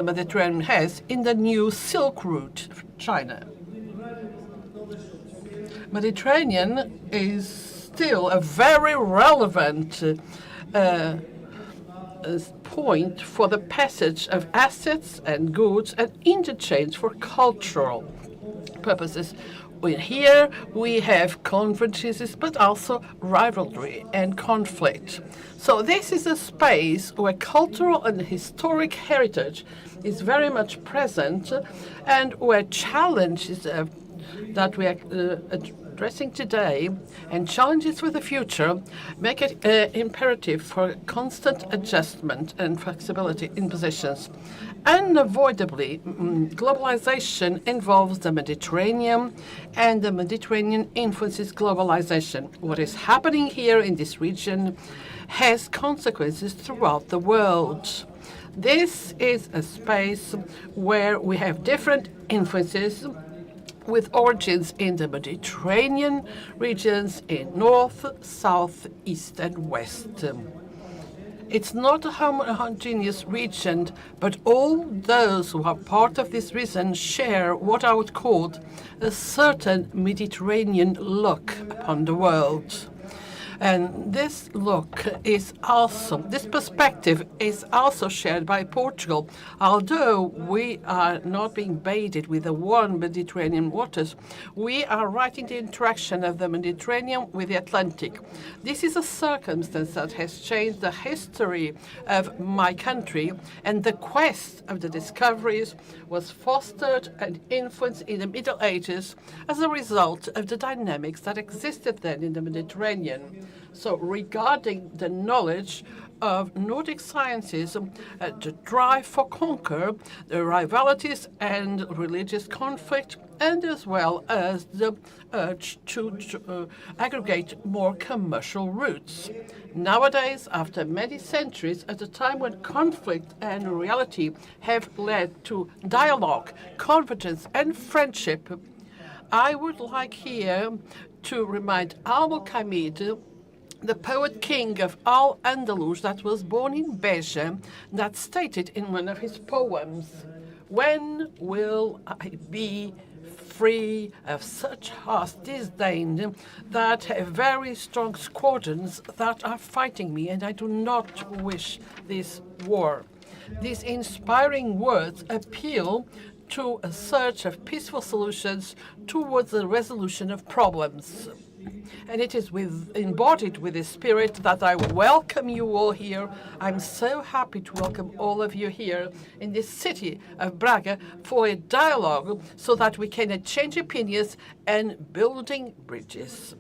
the Mediterranean has in the new Silk Route from China. Mediterranean is still a very relevant point for the passage of assets and goods and interchange for cultural purposes. Here we have convergences, but also rivalry and conflict. So this is a space where cultural and historic heritage is very much present, and where challenges that we are addressing today and challenges for the future make it imperative for constant adjustment and flexibility in positions. Unavoidably, globalization involves the Mediterranean, and the Mediterranean influences globalization. What is happening here in this region has consequences throughout the world. This is a space where we have different influences with origins in the Mediterranean regions in north, south, east, and west. It's not a homogeneous region, but all those who are part of this region share what I would call a certain Mediterranean look upon the world. And this perspective is also shared by Portugal. Although we are not being bathed with the warm Mediterranean waters, we are right in the interaction of the Mediterranean with the Atlantic. This is a circumstance that has changed the history of my country, and the quest of the discoveries was fostered and influenced in the Middle Ages as a result of the dynamics that existed then in the Mediterranean. So regarding the knowledge of Nordic sciences, the drive for conquer, the rivalities and religious conflict, and as well as the urge to aggregate more commercial routes. Nowadays, after many centuries, at a time when conflict and reality have led to dialogue, convergence, and friendship, I would like here to remind Al-Muqammid, the poet king of Al-Andalus, that was born in Beja, that stated in one of his poems, "When will I be free of such harsh disdain that have very strong squadrons that are fighting me, and I do not wish this war." These inspiring words appeal to a search of peaceful solutions towards the resolution of problems. And it is embodied with this spirit that I welcome you all here. I'm so happy to welcome all of you here in this city of Braga for a dialogue so that we can exchange opinions and building bridges.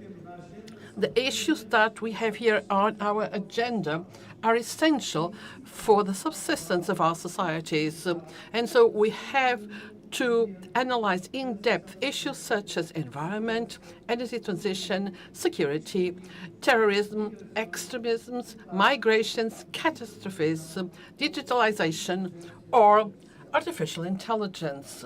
The issues that we have here on our agenda are essential for the subsistence of our societies. And so we have to analyze in depth issues such as environment, energy transition, security, terrorism, extremisms, migrations, catastrophes, digitalization, or artificial intelligence.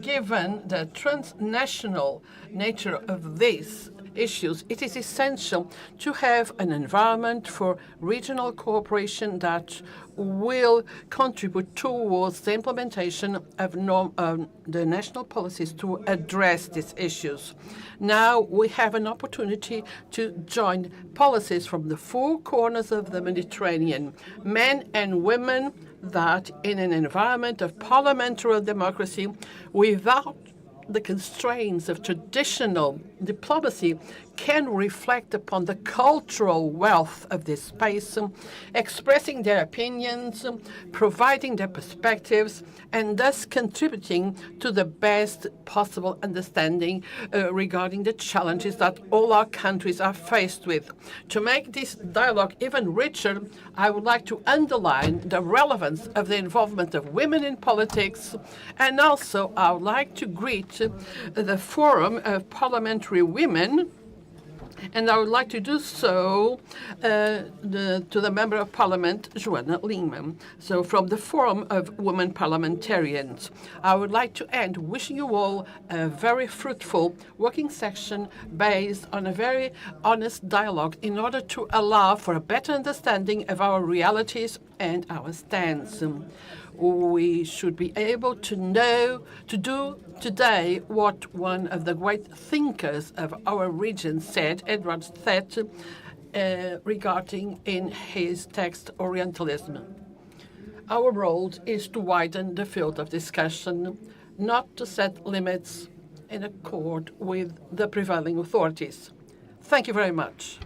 Given the transnational nature of these issues, it is essential to have an environment for regional cooperation that will contribute towards the implementation of the national policies to address these issues. Now we have an opportunity to join policies from the four corners of the Mediterranean, men and women, that in an environment of parliamentary democracy, without the constraints of traditional diplomacy, can reflect upon the cultural wealth of this space, expressing their opinions, providing their perspectives, and thus contributing to the best possible understanding regarding the challenges that all our countries are faced with. To make this dialogue even richer, I would like to underline the relevance of the involvement of women in politics, and also I would like to greet the Forum of Parliamentary Women, And I would like to do so to the Member of Parliament, Joana Lima. So from the Forum of Women Parliamentarians, I would like to end wishing you all a very fruitful working session based on a very honest dialogue in order to allow for a better understanding of our realities and our stance. We should be able to do today what one of the great thinkers of our region said, Edward Thet, regarding in his text Orientalism. Our role is to widen the field of discussion, not to set limits in accord with the prevailing authorities. Thank you very much.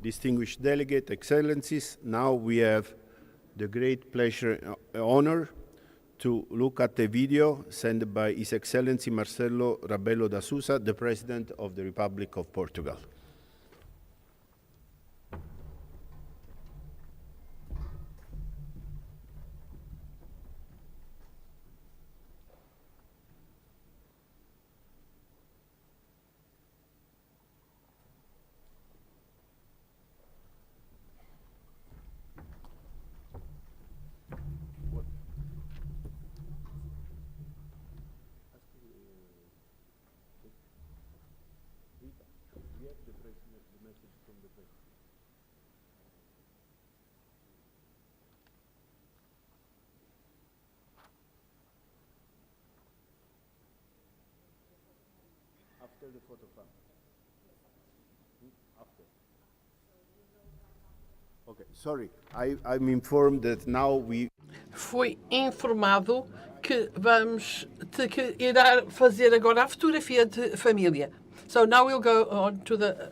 Distinguished delegate, excellencies, now we have the great pleasure and honor to look at the video sent by His Excellency Marcelo Rebelo da Sousa, the President of the Republic of Portugal. After the photo fund. After. Okay, sorry. I'm informed that now we... Fui informado que que irá fazer agora a fotografia de família. So now we'll go on to the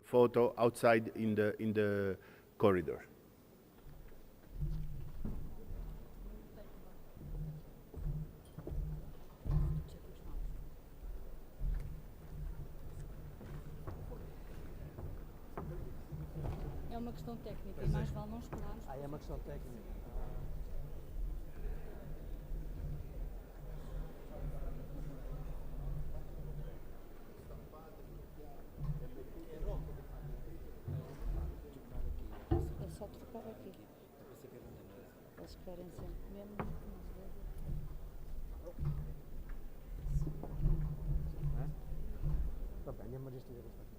photo outside in the corridor. É uma questão técnica, e mais vale não esperarmos. É uma questão técnica. É só trocar aqui. Eles querem sempre mesmo. Está bem, mas isto é bastante.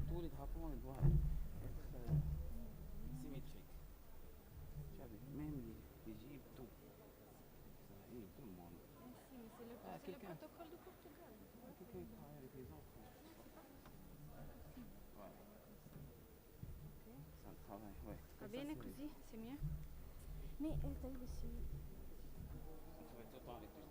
Tous les drapeaux doivent être symétriques. Tu as vu, même l'Égypte, tout. Oui, tout le monde. C'est le protocole de Portugal. Quelqu'un qui travaille avec les autres. Ouais. Ça travaille, ouais. Va Comme ça, bene c'est- così? C'est mieux? Mais طيب بس Ça va être tout le temps avec lui.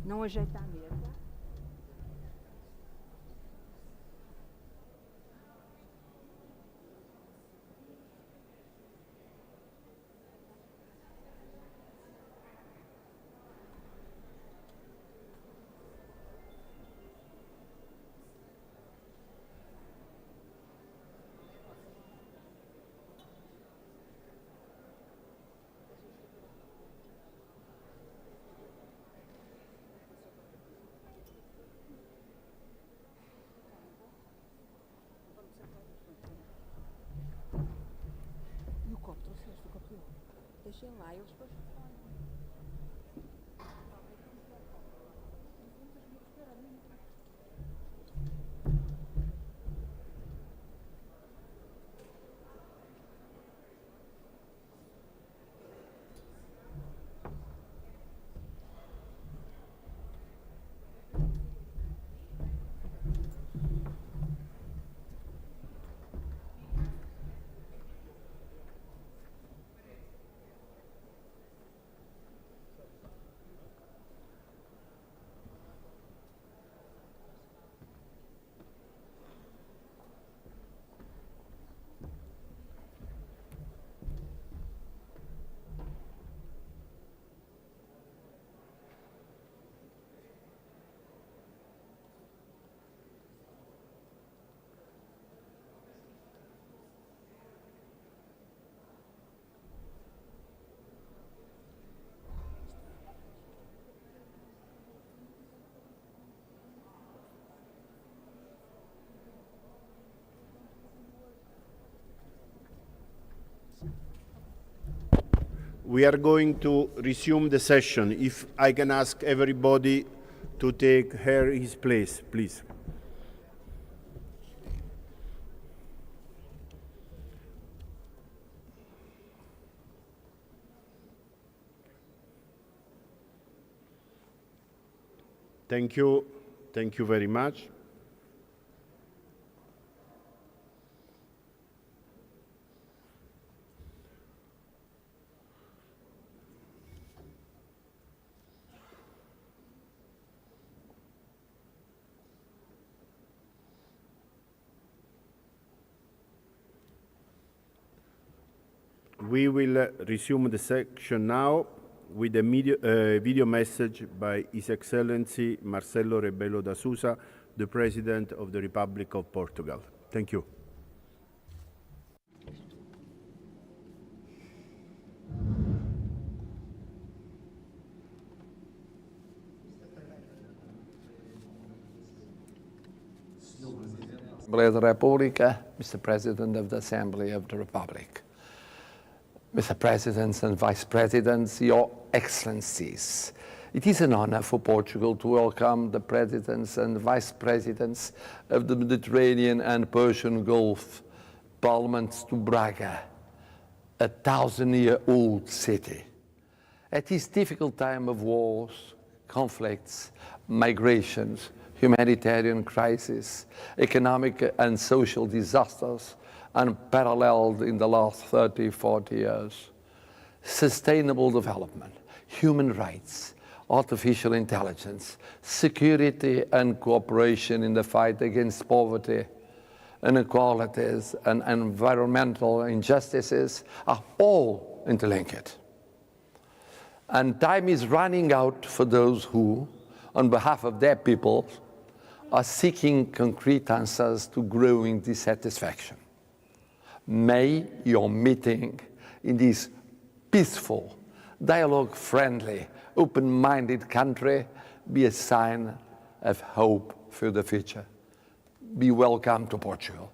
Não ajeitar a mesa. tinha lá, eu depois We are going to resume the session. If I can ask everybody to take his place, please. Thank you. Thank you very much. We will resume the section now with a video message by His Excellency Marcelo Rebelo da Sousa, the President of the Republic of Portugal. Thank you. Assembly of the República, Mr. President of the Assembly of the Republic, Mr. Presidents and Vice Presidents, Your Excellencies, it is an honor for Portugal to welcome the Presidents and Vice Presidents of the Mediterranean and Persian Gulf Parliaments to Braga, a 1,000-year-old city. At this difficult time of wars, conflicts, migrations, humanitarian crises, economic and social disasters, unparalleled in the last 30, 40 years. Sustainable development, human rights, artificial intelligence, security and cooperation in the fight against poverty, inequalities and environmental injustices are all interlinked. And time is running out for those who, on behalf of their people, are seeking concrete answers to growing dissatisfaction. May your meeting in this peaceful, dialogue-friendly, open-minded country be a sign of hope for the future. Be welcome to Portugal.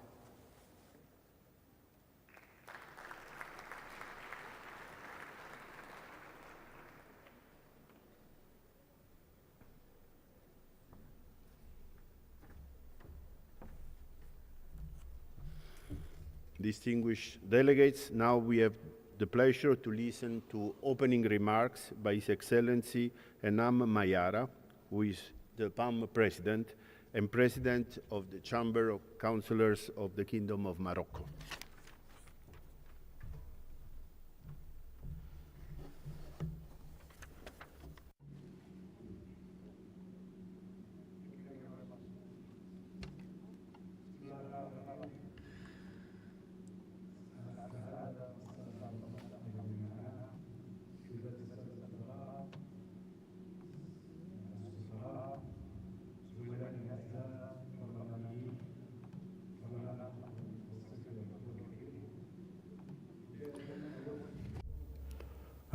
Distinguished delegates, now we have the pleasure to listen to opening remarks by His Excellency Enam Mayara, who is the PAM President and President of the Chamber of Councillors of the Kingdom of Morocco.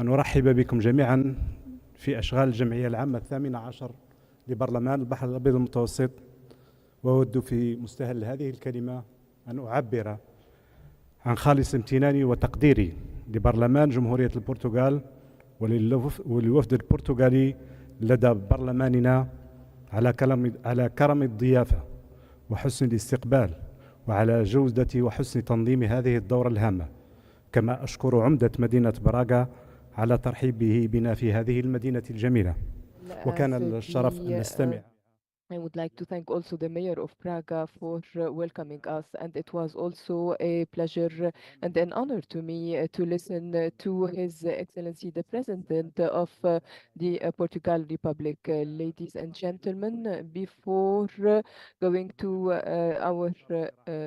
أن أرحب بكم جميعا في أشغال الجمعية العامة 18 لبرلمان البحر الأبيض المتوسط، وأود في مستهل هذه الكلمة أن أعبر عن خالص امتناني وتقديري لبرلمان جمهورية البرتغال وللوفد البرتغالي لدى برلماننا على كرم الضيافة وحسن الاستقبال وعلى جودة وحسن تنظيم هذه الدورة الهامة. كما أشكر عمدة مدينة براغا على ترحيبه بنا في هذه المدينة الجميلة. وكان الشرف أن نستمع. I would like to thank also the mayor of Praga for welcoming us, and it was also a pleasure and an honor to me to listen to His Excellency the President of the Portugal Republic. Ladies and gentlemen, before going to our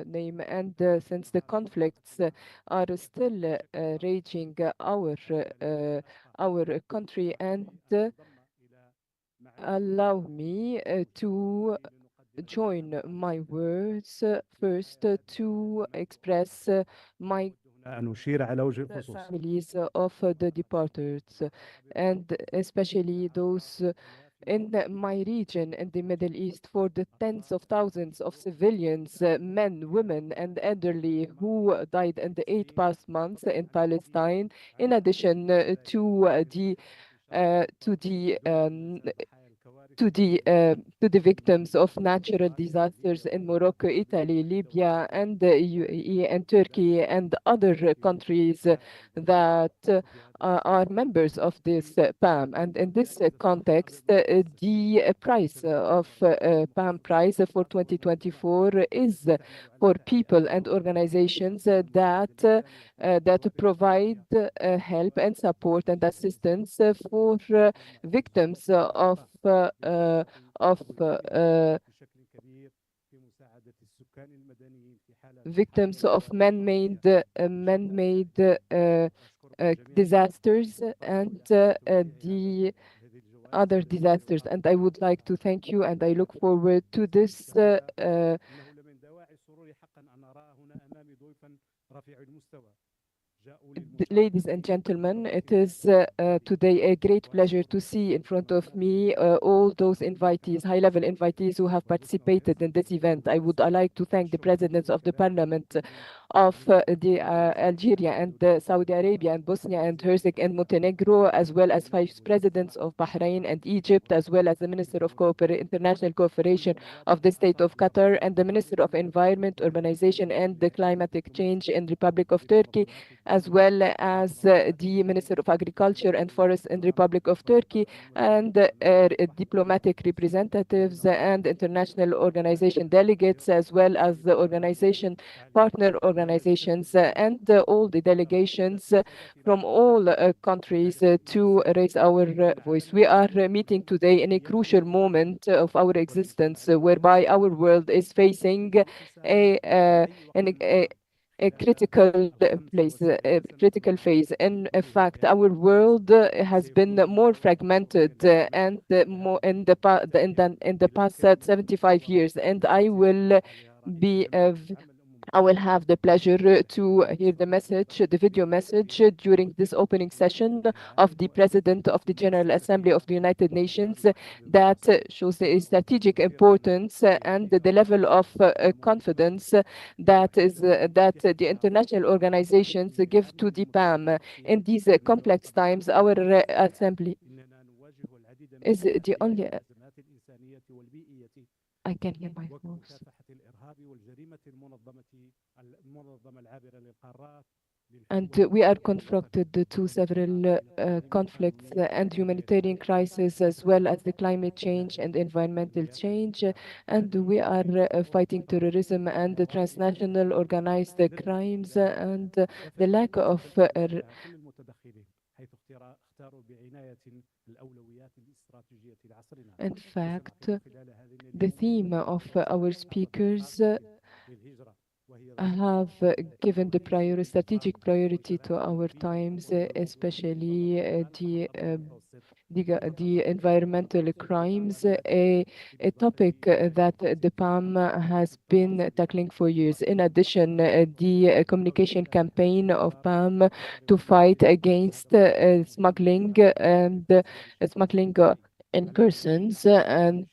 name, and since the conflicts are still raging our country, and allow me to join my words first to express my أن أشير على وجه الخصوص families of the departed, and especially those in my region in the Middle East, for the tens of thousands of civilians, men, women, and elderly who died in the 8 past months in Palestine, in addition to the victims of natural disasters in Morocco, Italy, Libya, and the UAE and Turkey and other countries that are members of this PAM. And in this context, the price of PAM prize for 2024 is for people and organizations that provide help and support and assistance for victims of victims of man-made disasters and the other disasters. And I would like to thank you, and I look forward to this ladies and gentlemen, it is today a great pleasure to see in front of me all those invitees, high-level invitees who have participated in this event. I would like to thank the presidents of the parliament of Algeria and Saudi Arabia and Bosnia and Herzegovina and Montenegro, as well as vice presidents of Bahrain and Egypt, as well as the Minister of International Cooperation of the State of Qatar and the Minister of Environment, Urbanization and the Climatic Change in the Republic of Turkey, as well as the Minister of Agriculture and Forests in the Republic of Turkey, and diplomatic representatives and international organization delegates, as well as the organization partner organizations and all the delegations from all countries to raise our voice. We are meeting today in a crucial moment of our existence, whereby our world is facing a critical critical phase. In fact, our world has been more fragmented and more in the past 75 years, and I will have the pleasure to hear the message, the video message during this opening session of the President of the General Assembly of the United Nations that shows the strategic importance and the level of confidence that the international organizations give to the PAM. In these complex times, our assembly is the only I can hear my voice. And we are confronted to several conflicts and humanitarian crises, as well as the climate change and environmental change. And we are fighting terrorism and the transnational organized crimes and the lack of in fact, the theme of our speakers have given the strategic priority to our times, especially the environmental crimes, a topic that the PAM has been tackling for years. In addition, the communication campaign of PAM to fight against smuggling and smuggling in persons and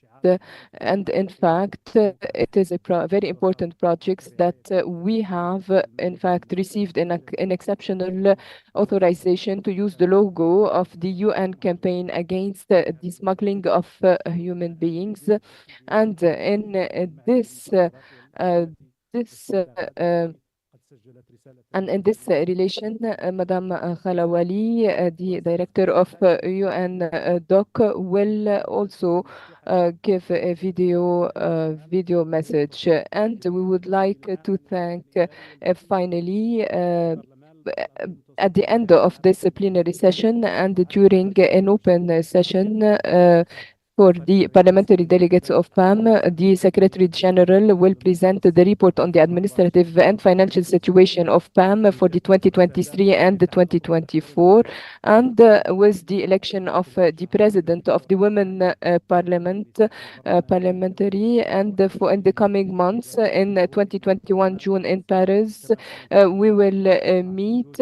and in fact, it is a very important project that we have, in fact, received an exceptional authorization to use the logo of the UN campaign against the smuggling of human beings. And in this and in this relation, Madam Khalawali, the director of UN DOC, will also give a video message. And we would like to thank finally at the end of this plenary session and during an open session for the parliamentary delegates of PAM, the Secretary General will present the report on the administrative and financial situation of PAM for the 2023 and the 2024, and with the election of the President of the Women Parliamentary, and for in the coming months, in 2021 June in Paris, we will meet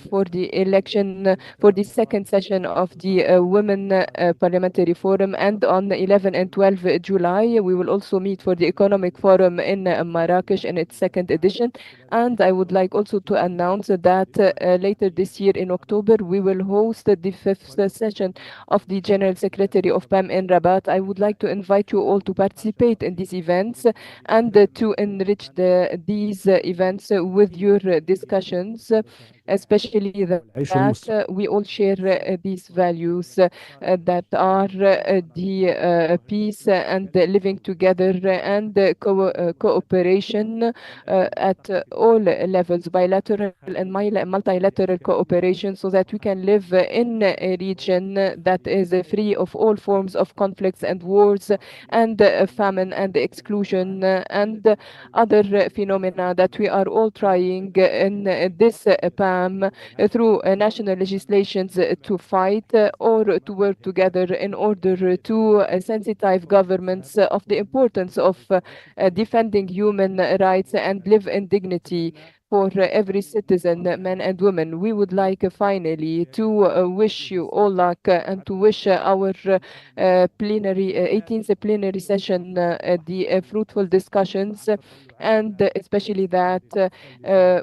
for the election for the second session of the Women Parliamentary Forum, and on 11 and 12 July, we will also meet for the Economic Forum in Marrakesh in its second edition. And I would like also to announce that later this year in October, we will host the fifth session of the General Secretary of PAM in Rabat. I would like to invite you all to participate in these events and to enrich these events with your discussions, especially that we all share these values that are the peace and living together and cooperation at all levels, bilateral and multilateral cooperation, so that we can live in a region that is free of all forms of conflicts and wars and famine and exclusion and other phenomena that we are all trying in this PAM through national legislations to fight or to work together in order to sensitize governments of the importance of defending human rights and live in dignity for every citizen, men and women. We would like finally to wish you all luck and to wish our plenary 18th plenary session the fruitful discussions, and especially that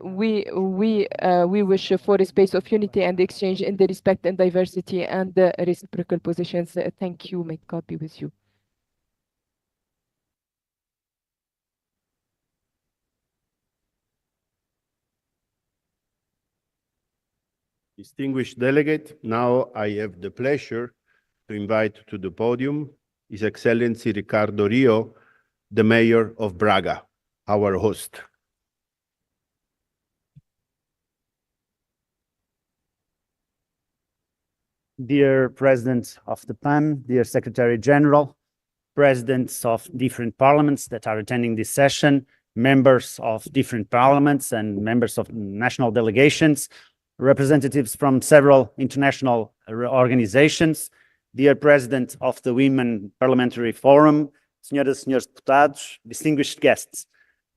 we wish for a space of unity and exchange in the respect and diversity and reciprocal positions. Thank you. May God be with you. Distinguished delegate, now I have the pleasure to invite to the podium His Excellency Ricardo Rio, the Mayor of Braga, our host. Dear President of the PAM, dear Secretary General, presidents of different parliaments that are attending this session, members of different parliaments and members of national delegations, representatives from several international organizations, dear President of the Women Parliamentary Forum, Senhoras e Senhores Deputados, distinguished guests.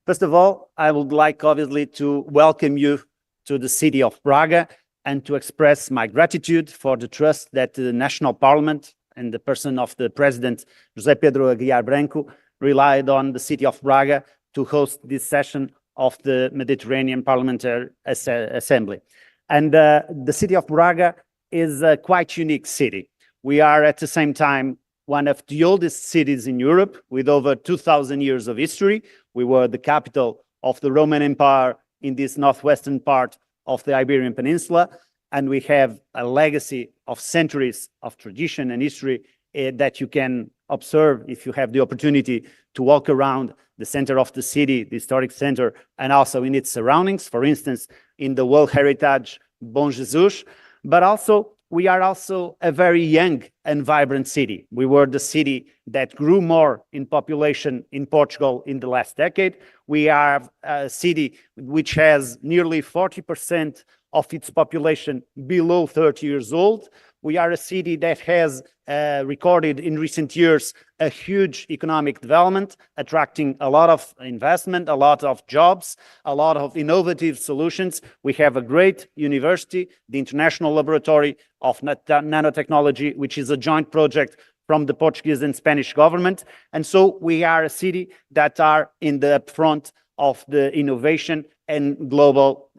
First of all, I would like obviously to welcome you to the city of Braga and to express my gratitude for the trust that the National Parliament and the person of the President José Pedro Aguiar Branco relied on the city of Braga to host this session of the Mediterranean Parliamentary Assembly. And the city of Braga is a quite unique city. We are at the same time one of the oldest cities in Europe with over 2,000 years of history. We were the capital of the Roman Empire in this northwestern part of the Iberian Peninsula, and we have a legacy of centuries of tradition and history that you can observe if you have the opportunity to walk around the center of the city, the historic center, and also in its surroundings, for instance, in the World Heritage Bom Jesus. But also, we are also a very young and vibrant city. We were the city that grew more in population in Portugal in the last decade. We are a city which has nearly 40% of its population below 30 years old. We are a city that has recorded in recent years a huge economic development, attracting a lot of investment, a lot of jobs, a lot of innovative solutions. We have a great university, the International Laboratory of Nanotechnology, which is a joint project from the Portuguese and Spanish government. And so we are a city that are in the front of the innovation and global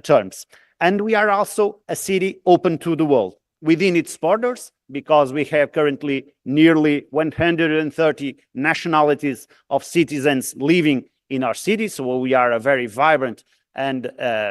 terms. And we are also a city open to the world within its borders, because we have currently nearly 130 nationalities of citizens living in our city. So we are a very vibrant and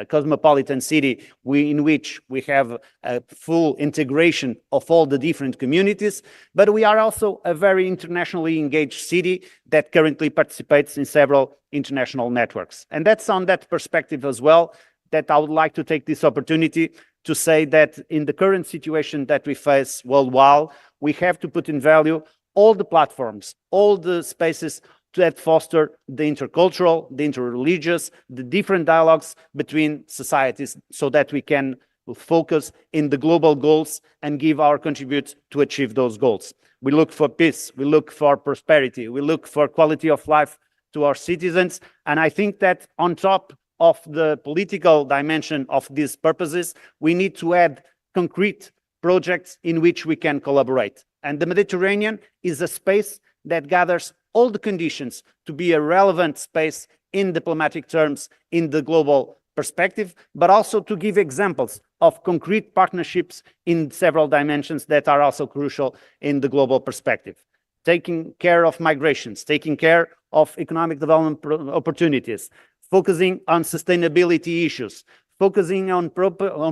cosmopolitan city in which we have a full integration of all the different communities. But we are also a very internationally engaged city that currently participates in several international networks. And that's on that perspective as well that I would like to take this opportunity to say that in the current situation that we face worldwide, we have to put in value all the platforms, all the spaces that foster the intercultural, the interreligious, the different dialogues between societies, so that we can focus in the global goals and give our contribute to achieve those goals. We look for peace, we look for prosperity, we look for quality of life to our citizens. And I think that on top of the political dimension of these purposes, we need to add concrete projects in which we can collaborate. And the Mediterranean is a space that gathers all the conditions to be a relevant space in diplomatic terms in the global perspective, but also to give examples of concrete partnerships in several dimensions that are also crucial in the global perspective. Taking care of migrations, taking care of economic development opportunities, focusing on sustainability issues, focusing on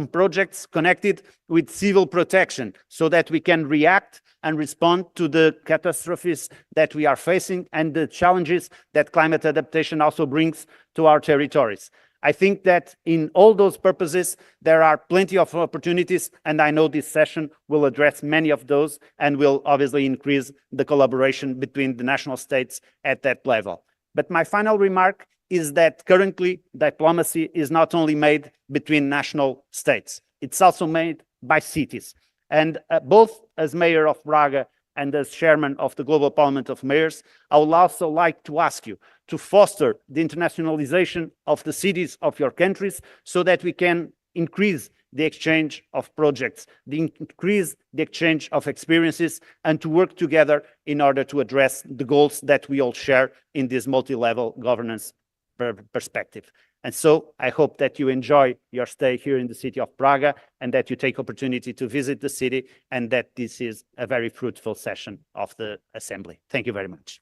projects connected with civil protection so that we can react and respond to the catastrophes that we are facing and the challenges that climate adaptation also brings to our territories. I think that in all those purposes, there are plenty of opportunities, and I know this session will address many of those and will obviously increase the collaboration between the national states at that level. But my final remark is that currently diplomacy is not only made between national states, it's also made by cities. And both as mayor of Braga and as chairman of the Global Parliament of Mayors, I would also like to ask you to foster the internationalization of the cities of your countries so that we can increase the exchange of projects, increase the exchange of experiences, and to work together in order to address the goals that we all share in this multi-level governance perspective. And so I hope that you enjoy your stay here in the city of Braga and that you take opportunity to visit the city, and that this is a very fruitful session of the Assembly. Thank you very much.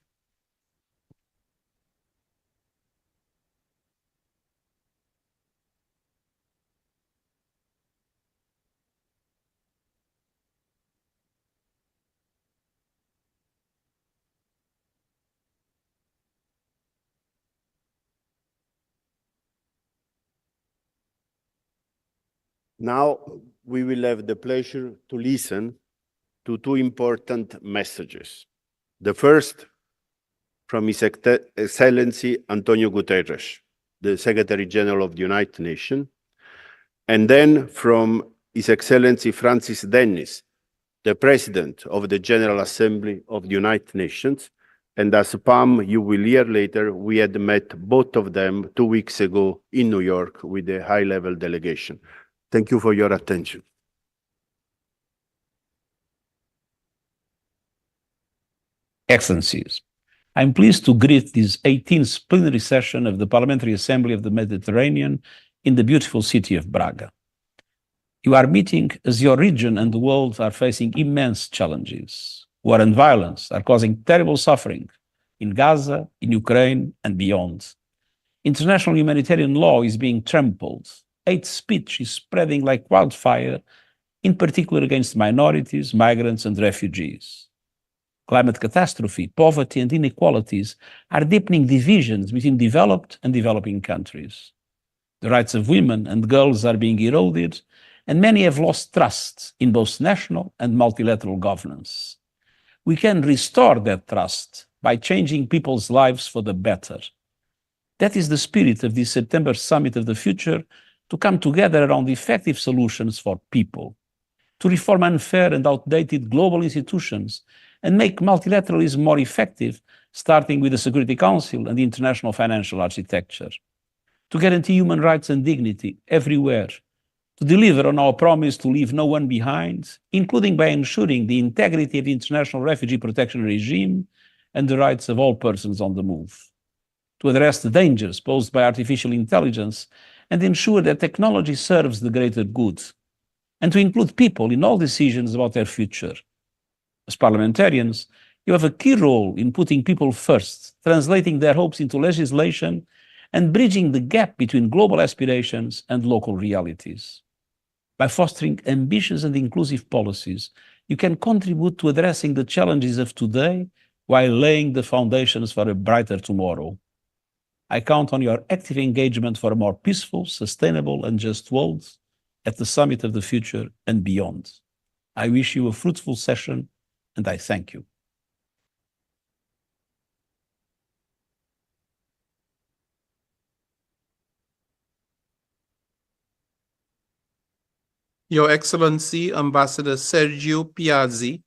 Now we will have the pleasure to listen to two important messages. The first from His Excellency Antonio Guterres, the Secretary General of the United Nations, and then from His Excellency Francis Dennis, the President of the General Assembly of the United Nations. And as PAM, you will hear later, we had met both of them 2 weeks ago in New York with a high-level delegation. Thank you for your attention. Excellencies, I'm pleased to greet this 18th plenary session of the Parliamentary Assembly of the Mediterranean in the beautiful city of Braga. You are meeting as your region and the world are facing immense challenges. War and violence are causing terrible suffering in Gaza, in Ukraine, and beyond. International humanitarian law is being trampled. Hate speech is spreading like wildfire, in particular against minorities, migrants, and refugees. Climate catastrophe, poverty, and inequalities are deepening divisions between developed and developing countries. The rights of women and girls are being eroded, and many have lost trust in both national and multilateral governance. We can restore that trust by changing people's lives for the better. That is the spirit of this September Summit of the Future, to come together around effective solutions for people, to reform unfair and outdated global institutions and make multilateralism more effective, starting with the Security Council and the international financial architecture, to guarantee human rights and dignity everywhere, to deliver on our promise to leave no one behind, including by ensuring the integrity of the international refugee protection regime and the rights of all persons on the move, to address the dangers posed by artificial intelligence and ensure that technology serves the greater good, and to include people in all decisions about their future. As parliamentarians, you have a key role in putting people first, translating their hopes into legislation, and bridging the gap between global aspirations and local realities. By fostering ambitious and inclusive policies, you can contribute to addressing the challenges of today while laying the foundations for a brighter tomorrow. I count on your active engagement for a more peaceful, sustainable, and just world at the Summit of the Future and beyond. I wish you a fruitful session, and I thank you. Your Excellency, Ambassador Sergio Piazzi,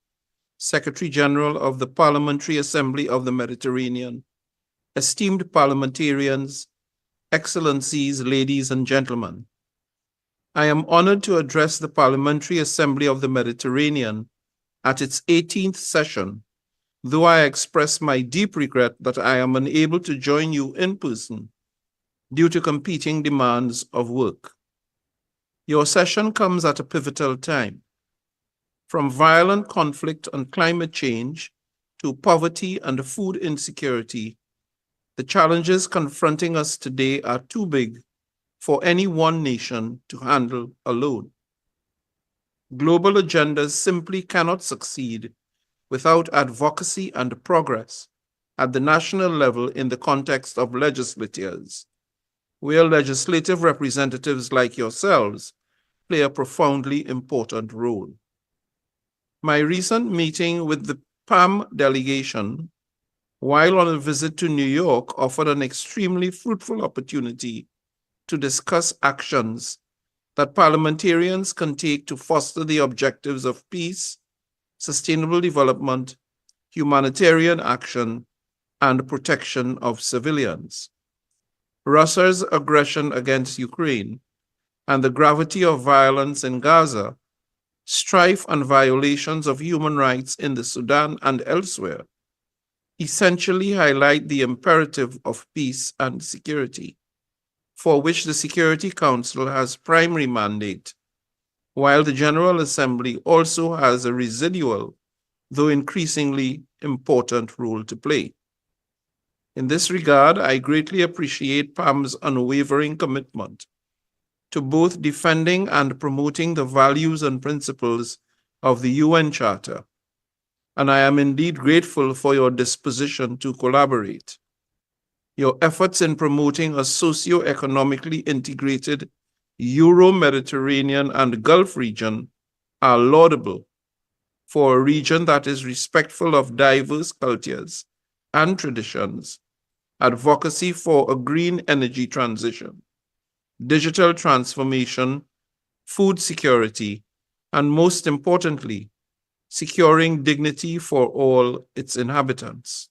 Secretary General of the Parliamentary Assembly of the Mediterranean, esteemed parliamentarians, Excellencies, ladies and gentlemen, I am honored to address the Parliamentary Assembly of the Mediterranean at its 18th session, though I express my deep regret that I am unable to join you in person due to competing demands of work. Your session comes at a pivotal time. From violent conflict and climate change to poverty and food insecurity, the challenges confronting us today are too big for any one nation to handle alone. Global agendas simply cannot succeed without advocacy and progress at the national level in the context of legislatures, where legislative representatives like yourselves play a profoundly important role. My recent meeting with the PAM delegation, while on a visit to New York, offered an extremely fruitful opportunity to discuss actions that parliamentarians can take to foster the objectives of peace, sustainable development, humanitarian action, and protection of civilians. Russia's aggression against Ukraine and the gravity of violence in Gaza, strife and violations of human rights in the Sudan and elsewhere, essentially highlight the imperative of peace and security, for which the Security Council has primary mandate, while the General Assembly also has a residual, though increasingly important, role to play. In this regard, I greatly appreciate PAM's unwavering commitment to both defending and promoting the values and principles of the UN Charter, and I am indeed grateful for your disposition to collaborate. Your efforts in promoting a socio-economically integrated Euro-Mediterranean and Gulf region are laudable for a region that is respectful of diverse cultures and traditions, advocacy for a green energy transition, digital transformation, food security, and most importantly, securing dignity for all its inhabitants.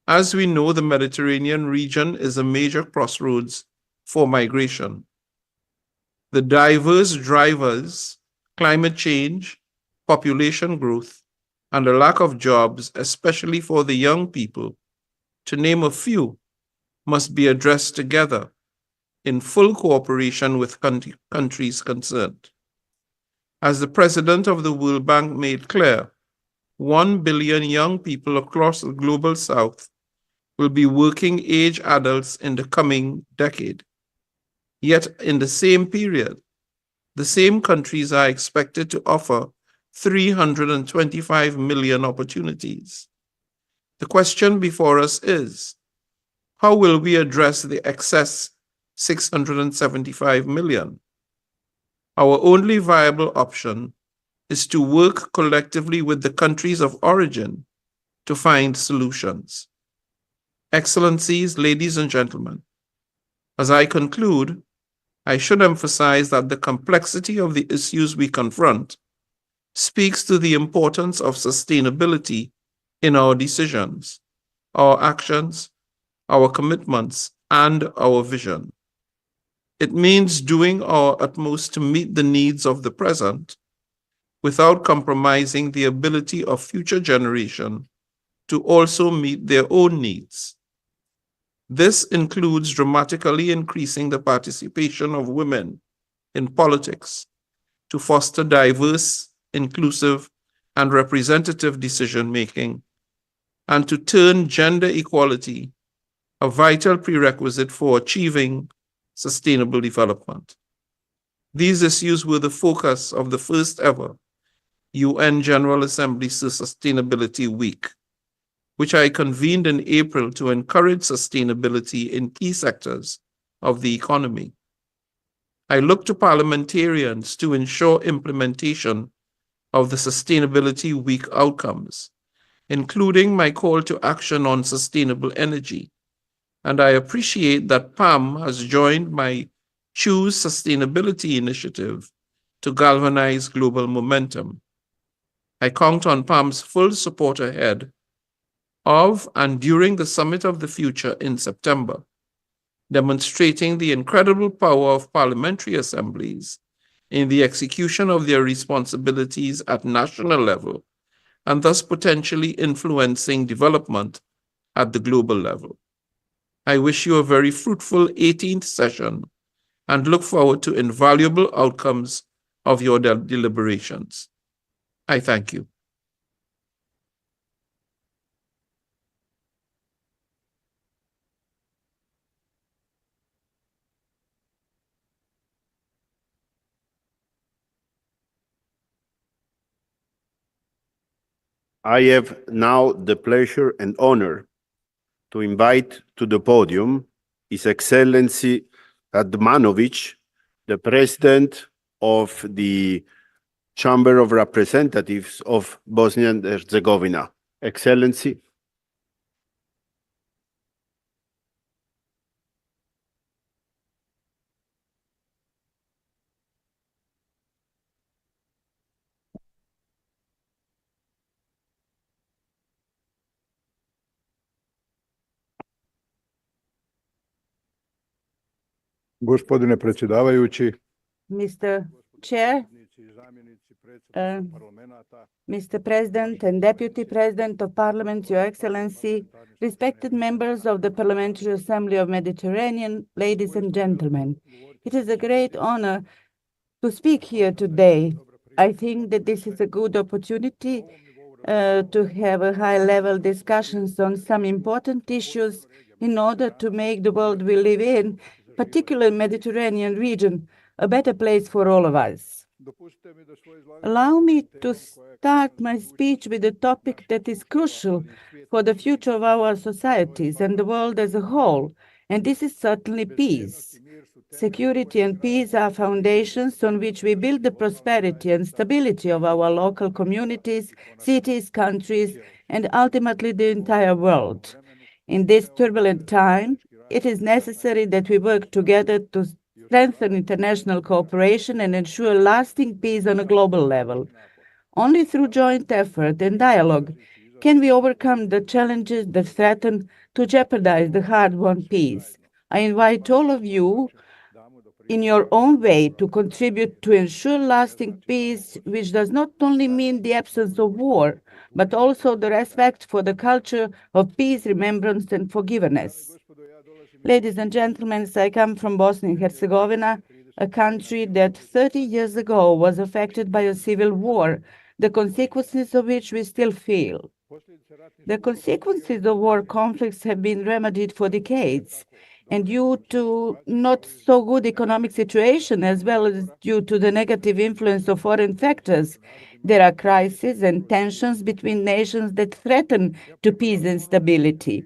As we know, the Mediterranean region is a major crossroads for migration. The diverse drivers, climate change, population growth, and a lack of jobs, especially for the young people, to name a few, must be addressed together in full cooperation with countries concerned. As the president of the World Bank made clear, 1 billion young people across the global south will be working-age adults in the coming decade. Yet in the same period, the same countries are expected to offer 325 million opportunities. The question before us is, how will we address the excess 675 million? Our only viable option is to work collectively with the countries of origin to find solutions. Excellencies, ladies and gentlemen, as I conclude, I should emphasize that the complexity of the issues we confront speaks to the importance of sustainability in our decisions, our actions, our commitments, and our vision. It means doing our utmost to meet the needs of the present without compromising the ability of future generations to also meet their own needs. This includes dramatically increasing the participation of women in politics to foster diverse, inclusive, and representative decision-making, and to turn gender equality a vital prerequisite for achieving sustainable development. These issues were the focus of the first ever UN General Assembly Sustainability Week, which I convened in April to encourage sustainability in key sectors of the economy. I look to parliamentarians to ensure implementation of the Sustainability Week outcomes, including my call to action on sustainable energy. And I appreciate that PAM has joined my Choose Sustainability initiative to galvanize global momentum. I count on PAM's full support ahead of and during the Summit of the Future in September, demonstrating the incredible power of parliamentary assemblies in the execution of their responsibilities at national level, and thus potentially influencing development at the global level. I wish you a very fruitful 18th session and look forward to invaluable outcomes of your deliberations. I thank you. I have now the pleasure and honor to invite to the podium His Excellency Radmanovic, the President of the Chamber of Representatives of Bosnia and Herzegovina. Excellency. Gospodine predsjedavajući, Mr. Chair, Mr. President and Deputy President of Parliament, Your Excellency, respected members of the Parliamentary Assembly of Mediterranean, ladies and gentlemen. It is a great honor to speak here today. I think that this is a good opportunity to have a high-level discussions on some important issues in order to make the world we live in, particularly Mediterranean region, a better place for all of us. Allow me to start my speech with a topic that is crucial for the future of our societies and the world as a whole, and this is certainly peace. Security and peace are foundations on which we build the prosperity and stability of our local communities, cities, countries, and ultimately the entire world. In this turbulent time, it is necessary that we work together to strengthen international cooperation and ensure lasting peace on a global level. Only through joint effort and dialogue can we overcome the challenges that threaten to jeopardize the hard-won peace. I invite all of you in your own way to contribute to ensure lasting peace, which does not only mean the absence of war, but also the respect for the culture of peace, remembrance, and forgiveness. Ladies and gentlemen, I come from Bosnia and Herzegovina, a country that 30 years ago was affected by a civil war, the consequences of which we still feel. The consequences of war conflicts have been remedied for decades, and due to not so good economic situation, as well as due to the negative influence of foreign factors, there are crises and tensions between nations that threaten to peace and stability.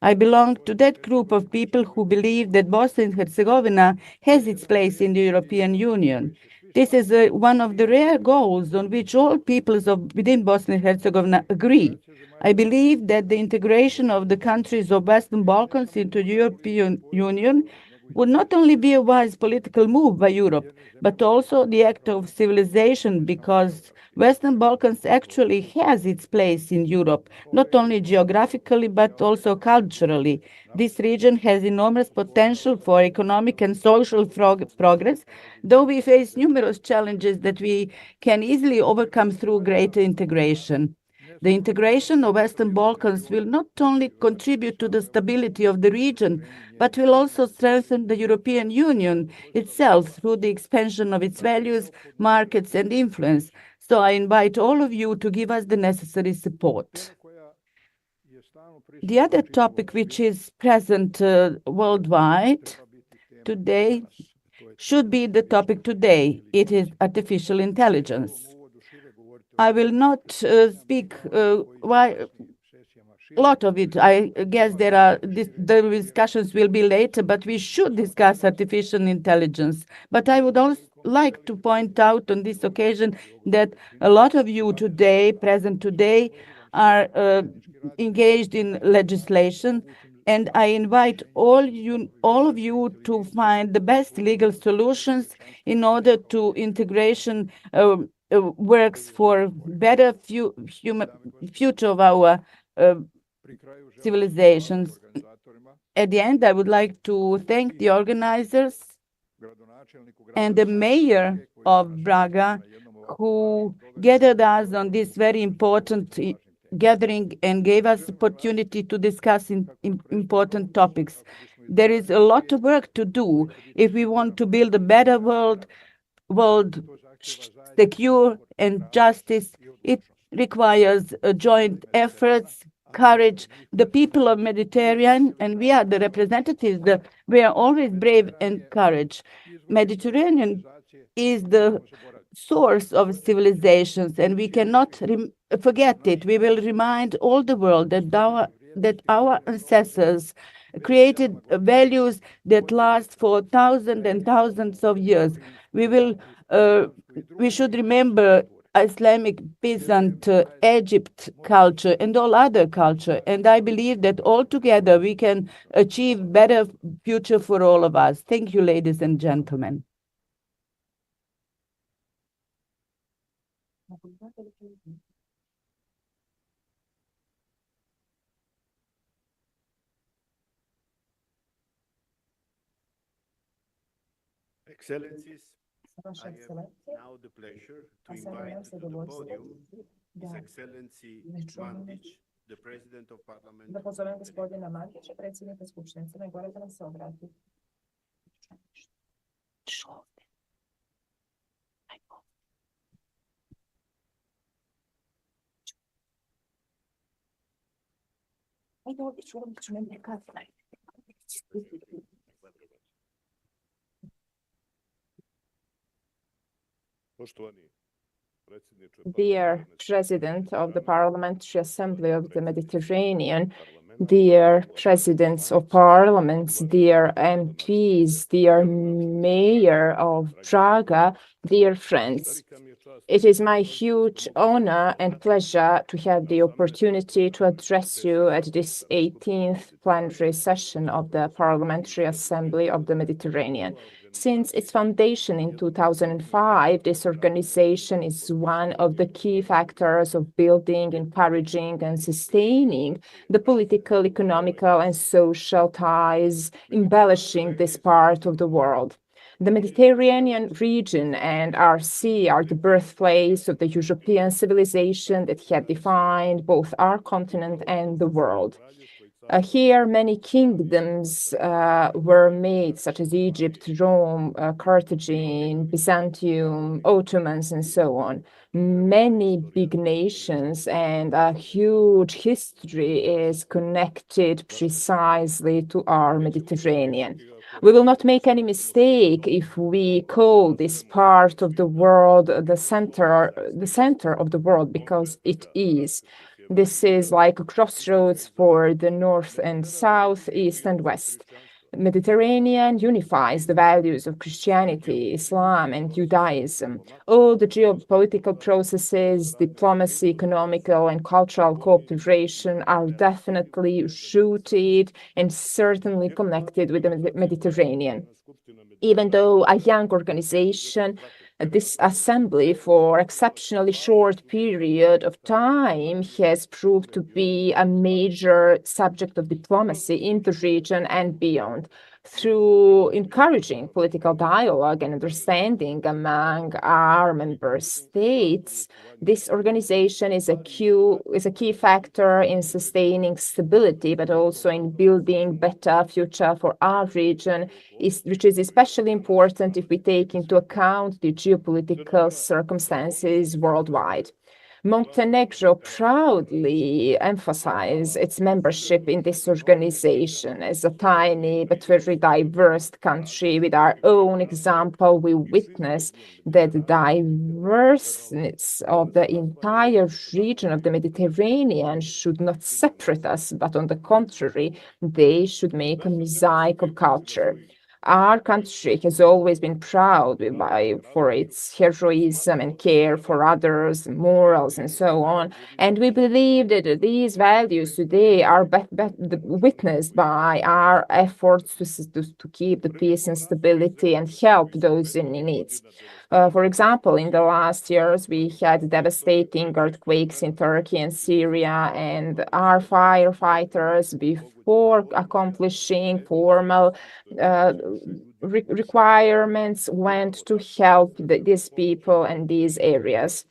I belong to that group of people who believe that Bosnia and Herzegovina has its place in the European Union. This is one of the rare goals on which all peoples within Bosnia and Herzegovina agree. I believe that the integration of the countries of Western Balkans into the European Union would not only be a wise political move by Europe, but also the act of civilization, because Western Balkans actually has its place in Europe, not only geographically, but also culturally. This region has enormous potential for economic and social progress, though we face numerous challenges that we can easily overcome through greater integration. The integration of Western Balkans will not only contribute to the stability of the region, but will also strengthen the European Union itself through the expansion of its values, markets, and influence. So I invite all of you to give us the necessary support. The other topic which is present worldwide today should be the topic today. It is artificial intelligence. I will not speak a lot of it. I guess the discussions will be later, but we should discuss artificial intelligence. But I would also like to point out on this occasion that a lot of you today, present today, are engaged in legislation, and I invite all of you to find the best legal solutions in order to integration works for better future of our civilizations. At the end, I would like to thank the organizers and the mayor of Braga, who gathered us on this very important gathering and gave us the opportunity to discuss important topics. There is a lot of work to do if we want to build a better world secure and justice. It requires joint efforts, courage. The people of Mediterranean, and we are the representatives, we are always brave and courage. Mediterranean is the source of civilizations, and we cannot forget it. We will remind all the world that our ancestors created values that last for thousands and thousands of years. We should remember Islamic, Byzant, Egypt culture, and all other culture. And I believe that all together we can achieve better future for all of us. Thank you, ladies and gentlemen. Excellencies, I have now the pleasure to invite to the podium His Excellency Mandic, the President of Parliament. Da pozovem gospodina Mandića, predsjednika Skupštine Crne Gore, da nam se obrati. Ajde ovdje ću ne kasnije. Dear President of the Parliamentary Assembly of the Mediterranean, dear Presidents of Parliaments, dear MPs, dear Mayor of Braga, dear friends. It is my huge honor and pleasure to have the opportunity to address you at this 18th plenary session of the Parliamentary Assembly of the Mediterranean. Since its foundation in 2005, this organization is one of the key factors of building, encouraging, and sustaining the political, economical, and social ties, embellishing this part of the world. The Mediterranean region and our sea are the birthplace of the European civilization that had defined both our continent and the world. Here, many kingdoms were made, such as Egypt, Rome, Carthage, Byzantium, Ottomans, and so on. Many big nations and a huge history is connected precisely to our Mediterranean. We will not make any mistake if we call this part of the world the center of the world, because it is. This is like a crossroads for the north and south, east and west. Mediterranean unifies the values of Christianity, Islam, and Judaism. All the geopolitical processes, diplomacy, economical, and cultural cooperation are definitely rooted and certainly connected with the Mediterranean. Even though a young organization, this assembly for exceptionally short period of time has proved to be a major subject of diplomacy in the region and beyond. Through encouraging political dialogue and understanding among our member states, this organization is a key factor in sustaining stability, but also in building better future for our region, which is especially important if we take into account the geopolitical circumstances worldwide. Montenegro proudly emphasizes its membership in this organization. As a tiny but very diverse country with our own example, we witness that the diverseness of the entire region of the Mediterranean should not separate us, but on the contrary, they should make a mosaic of culture. Our country has always been proud for its heroism and care for others, morals, and so on. And we believe that these values today are witnessed by our efforts to keep the peace and stability and help those in need. For example, in the last years, we had devastating earthquakes in Turkey and Syria, and our firefighters, before accomplishing formal requirements, went to help these people and these areas.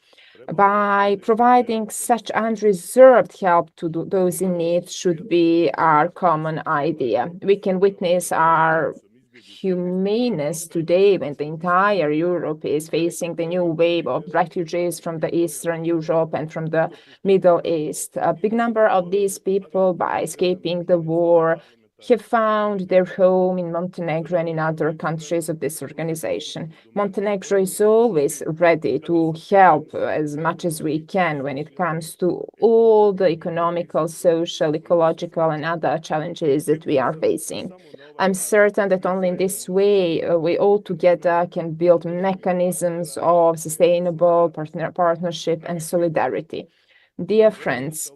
By providing such unreserved help to those in need should be our common idea. We can witness our humaneness today when the entire Europe is facing the new wave of refugees from the Eastern Europe and from the Middle East. A big number of these people, by escaping the war, have found their home in Montenegro and in other countries of this organization. Montenegro is always ready to help as much as we can when it comes to all the economical, social, ecological, and other challenges that we are facing. I'm certain that only in this way we all together can build mechanisms of sustainable partnership and solidarity. Dear friends,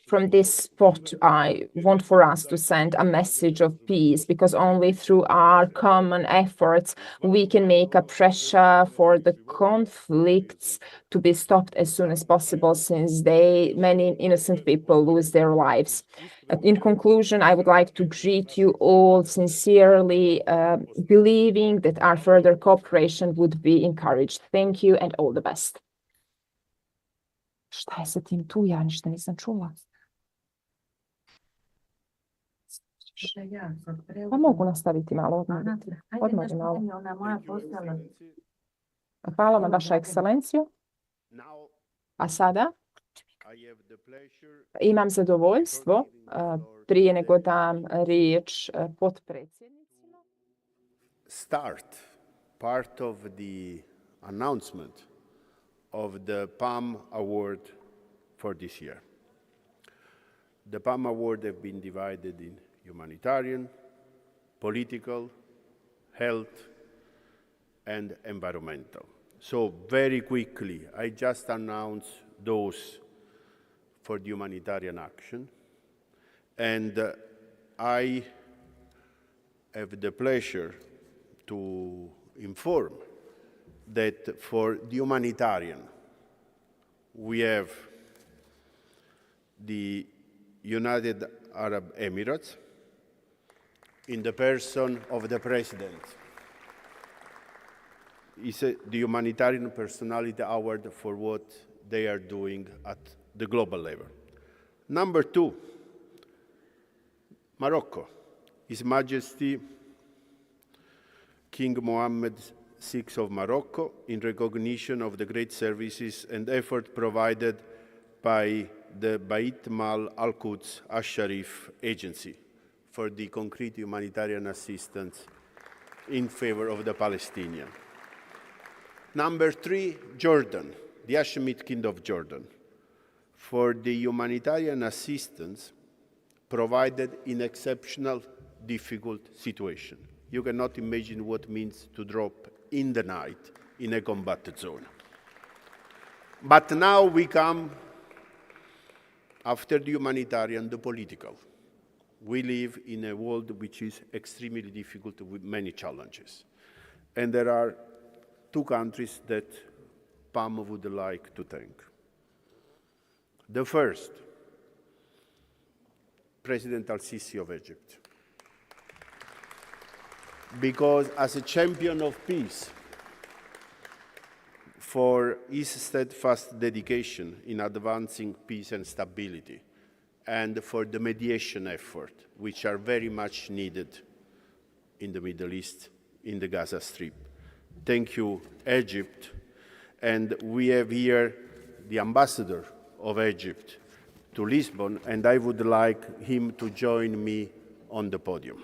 from this spot, I want for us to send a message of peace, because only through our common efforts we can make a pressure for the conflicts to be stopped as soon as possible, since many innocent people lose their lives. In conclusion, I would like to greet you all sincerely, believing that our further cooperation would be encouraged. Thank you and all the best. Šta je sa tim tu? Ja ništa nisam čula. Pa mogu nastaviti malo odmah. Hvala vam, Vaša ekscelencijo. A sada imam zadovoljstvo, prije nego dam riječ potpredsjednicima. Start part of the announcement of the PAM Award for this year. The PAM Award have been divided in humanitarian, political, health, and environmental. So very quickly, I just announced those for the humanitarian action, and I have the pleasure to inform that for the humanitarian, we have the United Arab Emirates in the person of the president. It's the Humanitarian Personality Award for what they are doing at the global level. Number 2, Morocco. His Majesty King Mohammed VI of Morocco, in recognition of the great services and effort provided by the Bait Mal Al-Quds Al-Sharif Agency for the concrete humanitarian assistance in favor of the Palestinians. Number 3, Jordan, the Hashemite King of Jordan, for the humanitarian assistance provided in exceptional difficult situation. You cannot imagine what it means to drop in the night in a combated zone. But now we come, after the humanitarian, the political. We live in a world which is extremely difficult with many challenges. And there are two countries that PAM would like to thank. The first, President al-Sisi of Egypt. Because as a champion of peace, for his steadfast dedication in advancing peace and stability, and for the mediation effort, which are very much needed in the Middle East, in the Gaza Strip. Thank you, Egypt. And we have here the ambassador of Egypt to Lisbon, and I would like him to join me on the podium.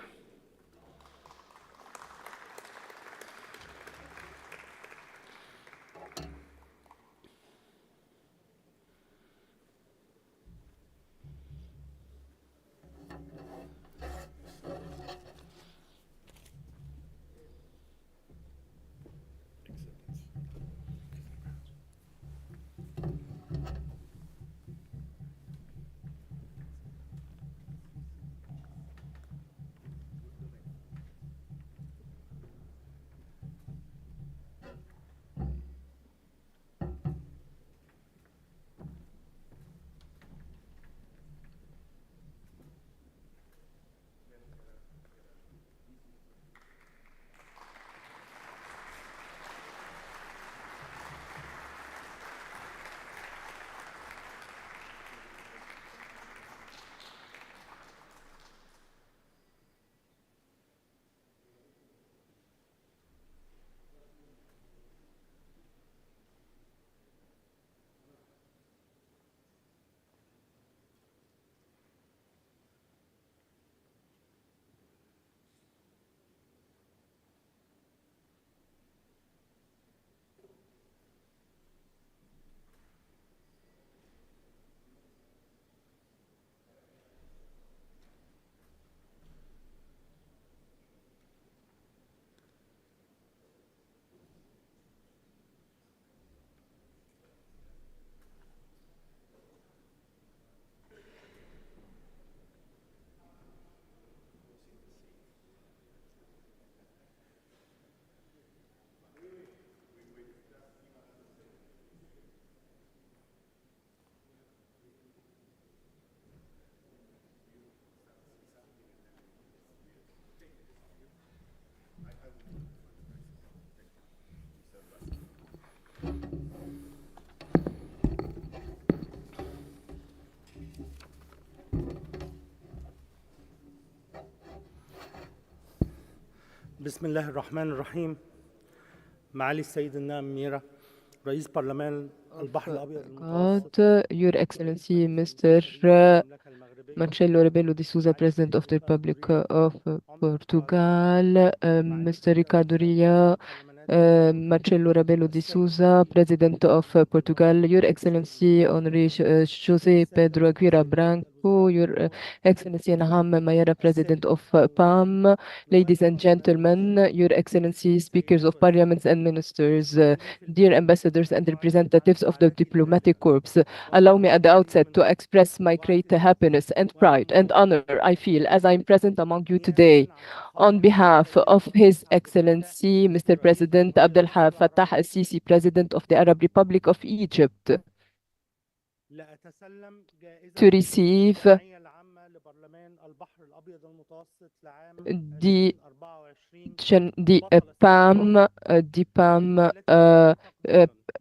بسم الله الرحمن الرحيم. معالي السيد النائب ميرا رئيس برلمان البحر الأبيض المتوسط. Your Excellency, Mr. Marcelo Rebelo de Sousa, President of the Republic of Portugal, Mr. Ricardo Ria, Marcelo Rebelo de Sousa, President of Portugal, Your Excellency Honorary José Pedro Aguirre Branco, Your Excellency Naham Mayara, President of PAM, ladies and gentlemen, Your Excellency, Speakers of Parliaments and Ministers, dear ambassadors and representatives of the diplomatic corps, allow me at the outset to express my great happiness and pride and honor I feel as I am present among you today. On behalf of His Excellency, Mr. President Abdel Fattah al-Sisi, President of the Arab Republic of Egypt, to receive the PAM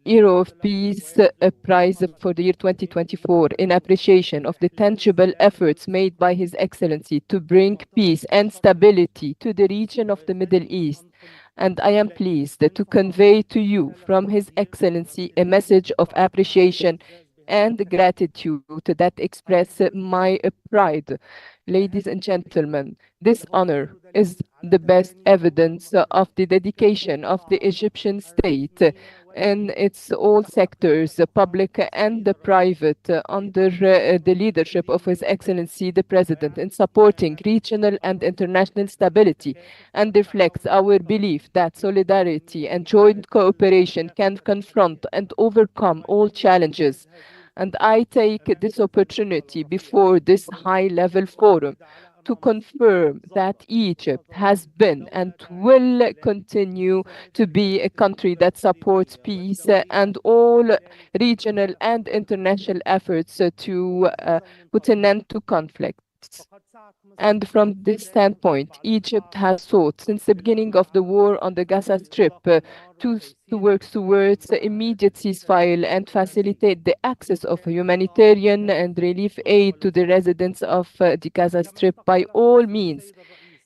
Hero of Peace Prize for the year 2024 in appreciation of the tangible efforts made by His Excellency to bring peace and stability to the region of the Middle East. And I am pleased to convey to you from His Excellency a message of appreciation and gratitude that express my pride. Ladies and gentlemen, this honor is the best evidence of the dedication of the Egyptian state, in its all sectors, the public and the private, under the leadership of His Excellency the President, in supporting regional and international stability, and reflects our belief that solidarity and joint cooperation can confront and overcome all challenges. And I take this opportunity before this high-level forum to confirm that Egypt has been and will continue to be a country that supports peace and all regional and international efforts to put an end to conflicts. And from this standpoint, Egypt has sought, since the beginning of the war on the Gaza Strip, to work towards immediate ceasefire and facilitate the access of humanitarian and relief aid to the residents of the Gaza Strip by all means.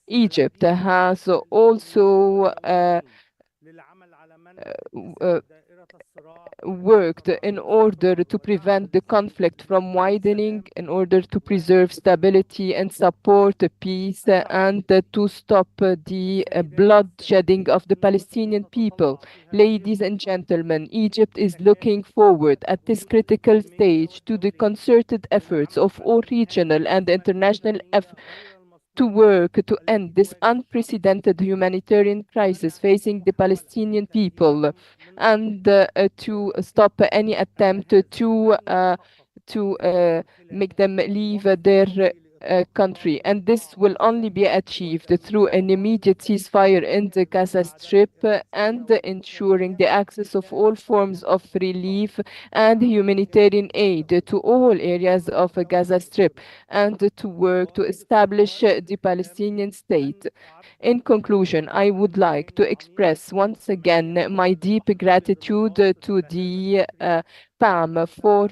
Egypt has also worked in order to prevent the conflict from widening, in order to preserve stability and support peace, and to stop the bloodshedding of the Palestinian people. Ladies and gentlemen, Egypt is looking forward at this critical stage to the concerted efforts of all regional and international to work to end this unprecedented humanitarian crisis facing the Palestinian people, and to stop any attempt to make them leave their country. And this will only be achieved through an immediate ceasefire in the Gaza Strip and ensuring the access of all forms of relief and humanitarian aid to all areas of Gaza Strip, and to work to establish the Palestinian state. In conclusion, I would like to express once again my deep gratitude to the PAM for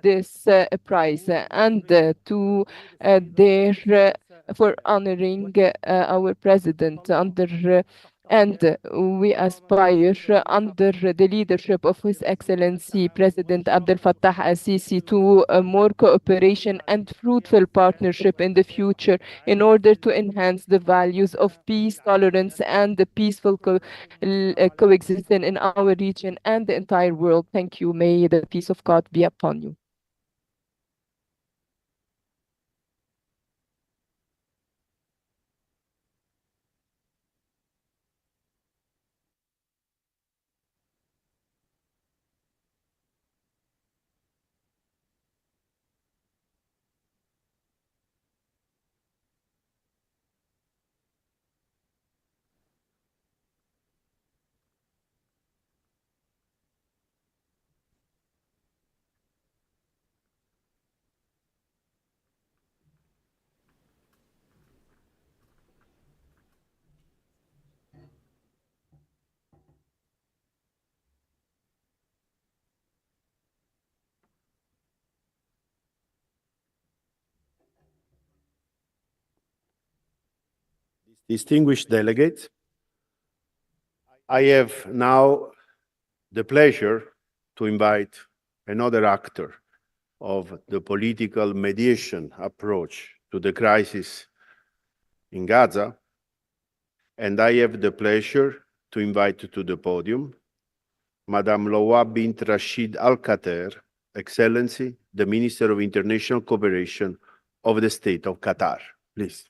this prize, and to for honoring our president and we aspire under the leadership of His Excellency President Abdel Fattah al-Sisi to more cooperation and fruitful partnership in the future in order to enhance the values of peace, tolerance, and the peaceful coexistence in our region and the entire world. Thank you. May the peace of God be upon you. Distinguished delegates, I have now the pleasure to invite another actor of the political mediation approach to the crisis in Gaza, and I have the pleasure to invite to the podium Madame Lowa bint Rashid Al Qatar, Excellency, the Minister of International Cooperation of the State of Qatar. Please.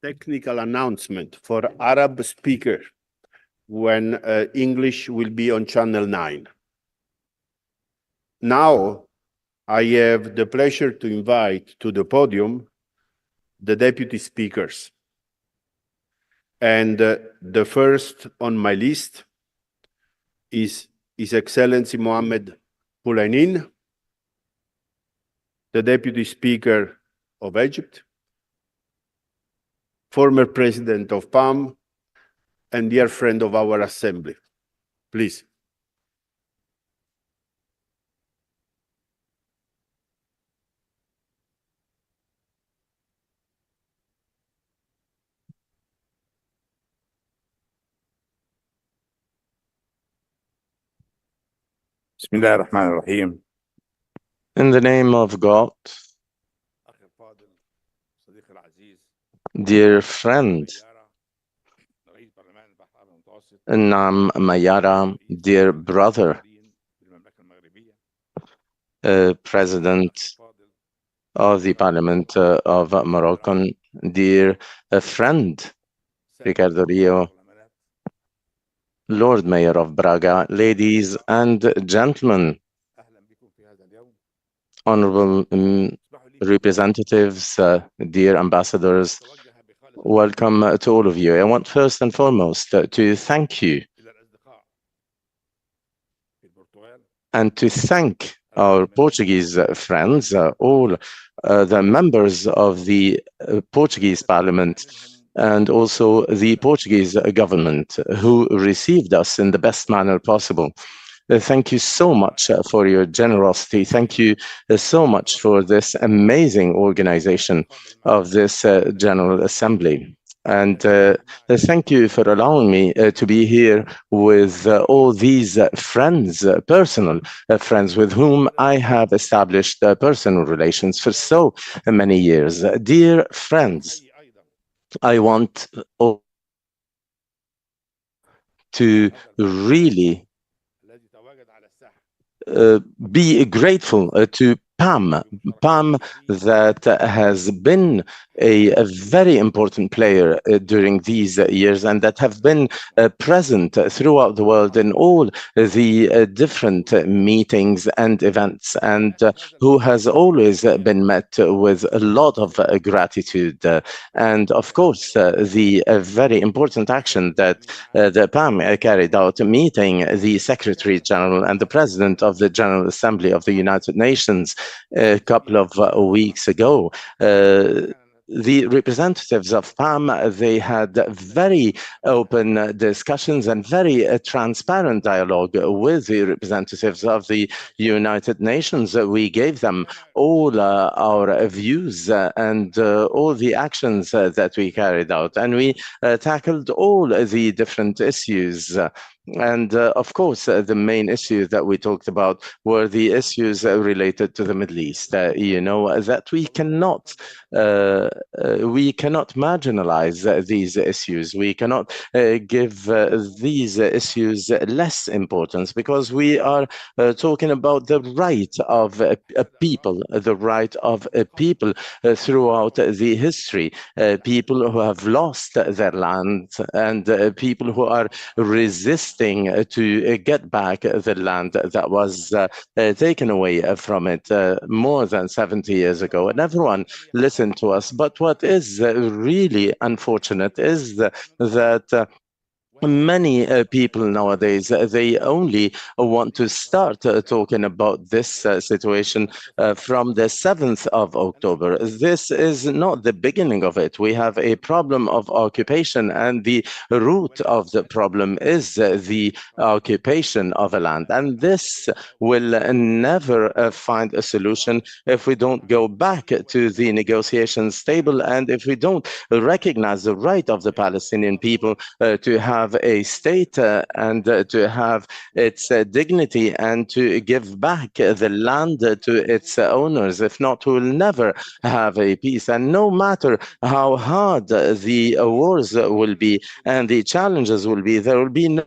technical announcement for Arab speaker when English will be on channel 9. Now, I have the pleasure to invite to the podium the deputy speakers. And the first on my list is His Excellency Mohammed Hulainin, the Deputy Speaker of Egypt, former President of PAM, and dear friend of our Assembly. Please. In the name of God, dear friend, Nam Mayara, dear brother, President of the Parliament of Morocco, dear friend, Ricardo Rio, Lord Mayor of Braga, ladies and gentlemen, honorable representatives, dear ambassadors, welcome to all of you. I want first and foremost to thank you and to thank our Portuguese friends, all the members of the Portuguese Parliament, and also the Portuguese government who received us in the best manner possible. Thank you so much for your generosity. Thank you so much for this amazing organization of this General Assembly. And thank you for allowing me to be here with all these friends, personal friends with whom I have established personal relations for so many years. Dear friends, I want to really be grateful to PAM that has been a very important player during these years and that have been present throughout the world in all the different meetings and events, and who has always been met with a lot of gratitude. And of course, the very important action that the PAM carried out, meeting the Secretary General and the President of the General Assembly of the United Nations a couple of weeks ago. The representatives of PAM, they had very open discussions and very transparent dialogue with the representatives of the United Nations. We gave them all our views and all the actions that we carried out, and we tackled all the different issues. And of course, the main issues that we talked about were the issues related to the Middle East. You know, that we cannot marginalize these issues. We cannot give these issues less importance, because we are talking about the right of a people, the right of a people throughout the history, people who have lost their land and people who are resisting to get back the land that was taken away from it more than 70 years ago. And everyone listened to us. But what is really unfortunate is that many people nowadays, they only want to start talking about this situation from the 7th of October. This is not the beginning of it. We have a problem of occupation, and the root of the problem is the occupation of a land. And this will never find a solution if we don't go back to the negotiations table, and if we don't recognize the right of the Palestinian people to have a state and to have its dignity and to give back the land to its owners. If not, we will never have a peace. And no matter how hard the wars will be and the challenges will be, there will be no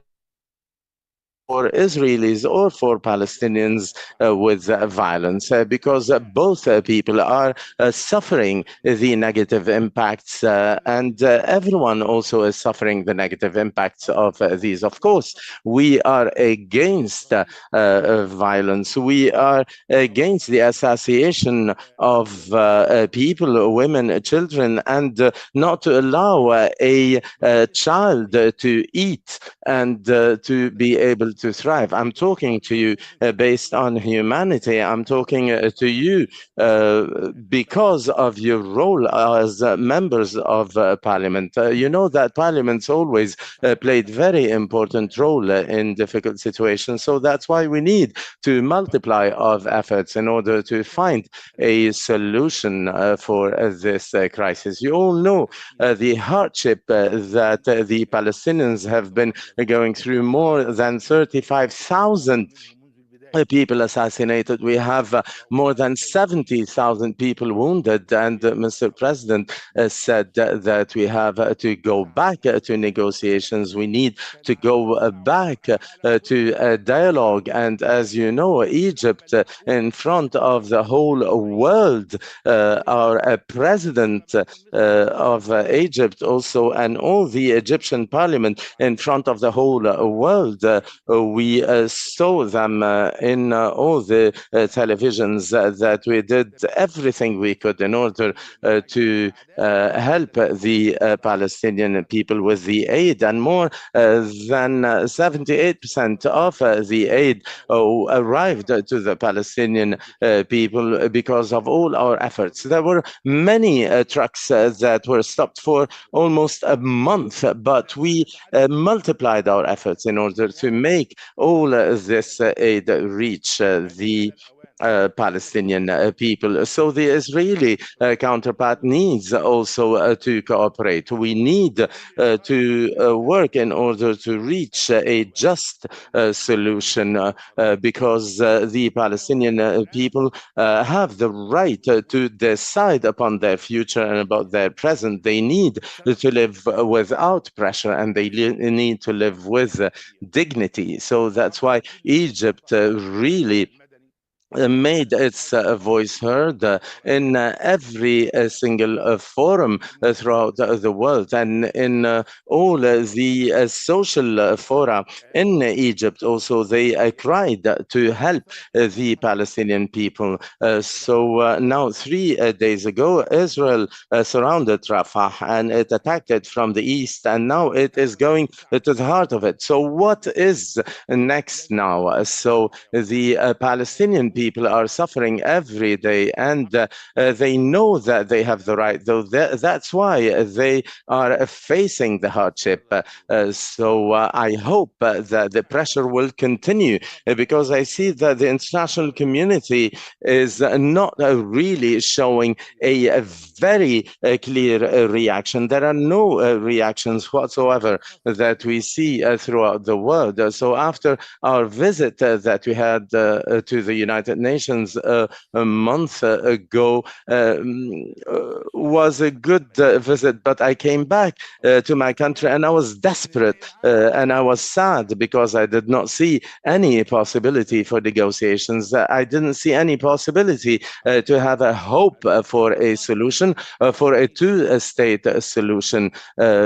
for Israelis or for Palestinians with violence, because both people are suffering the negative impacts, and everyone also is suffering the negative impacts of these. Of course, we are against violence. We are against the assassination of people, women, children, and not to allow a child to eat and to be able to thrive. I'm talking to you based on humanity. I'm talking to you because of your role as members of Parliament. You know that Parliament's always played very important role in difficult situations. So that's why we need to multiply our efforts in order to find a solution for this crisis. You all know the hardship that the Palestinians have been going through. More than 35,000 people assassinated. We have more than 70,000 people wounded, and Mr. President said that we have to go back to negotiations. We need to go back to dialogue. And as you know, Egypt, in front of the whole world, our president of Egypt also, and all the Egyptian parliament in front of the whole world, we saw them in all the televisions that we did everything we could in order to help the Palestinian people with the aid, and more than 78% of the aid arrived to the Palestinian people because of all our efforts. There were many trucks that were stopped for almost a month, but we multiplied our efforts in order to make all this aid reach the Palestinian people. So the Israeli counterpart needs also to cooperate. We need to work in order to reach a just solution, because the Palestinian people have the right to decide upon their future and about their present. They need to live without pressure, and they need to live with dignity. So that's why Egypt really made its voice heard in every single forum throughout the world, and in all the social fora in Egypt also. They cried to help the Palestinian people. So now 3 days ago, Israel surrounded Rafah and it attacked it from the east, and now it is going to the heart of it. So what is next now? So the Palestinian people are suffering every day, and they know that they have the right, though that's why they are facing the hardship. So I hope that the pressure will continue, because I see that the international community is not really showing a very clear reaction. There are no reactions whatsoever that we see throughout the world. So after our visit that we had to the United Nations a month ago, was a good visit, but I came back to my country and I was desperate and I was sad because I did not see any possibility for negotiations. I didn't see any possibility to have a hope for a solution, for a two-state solution,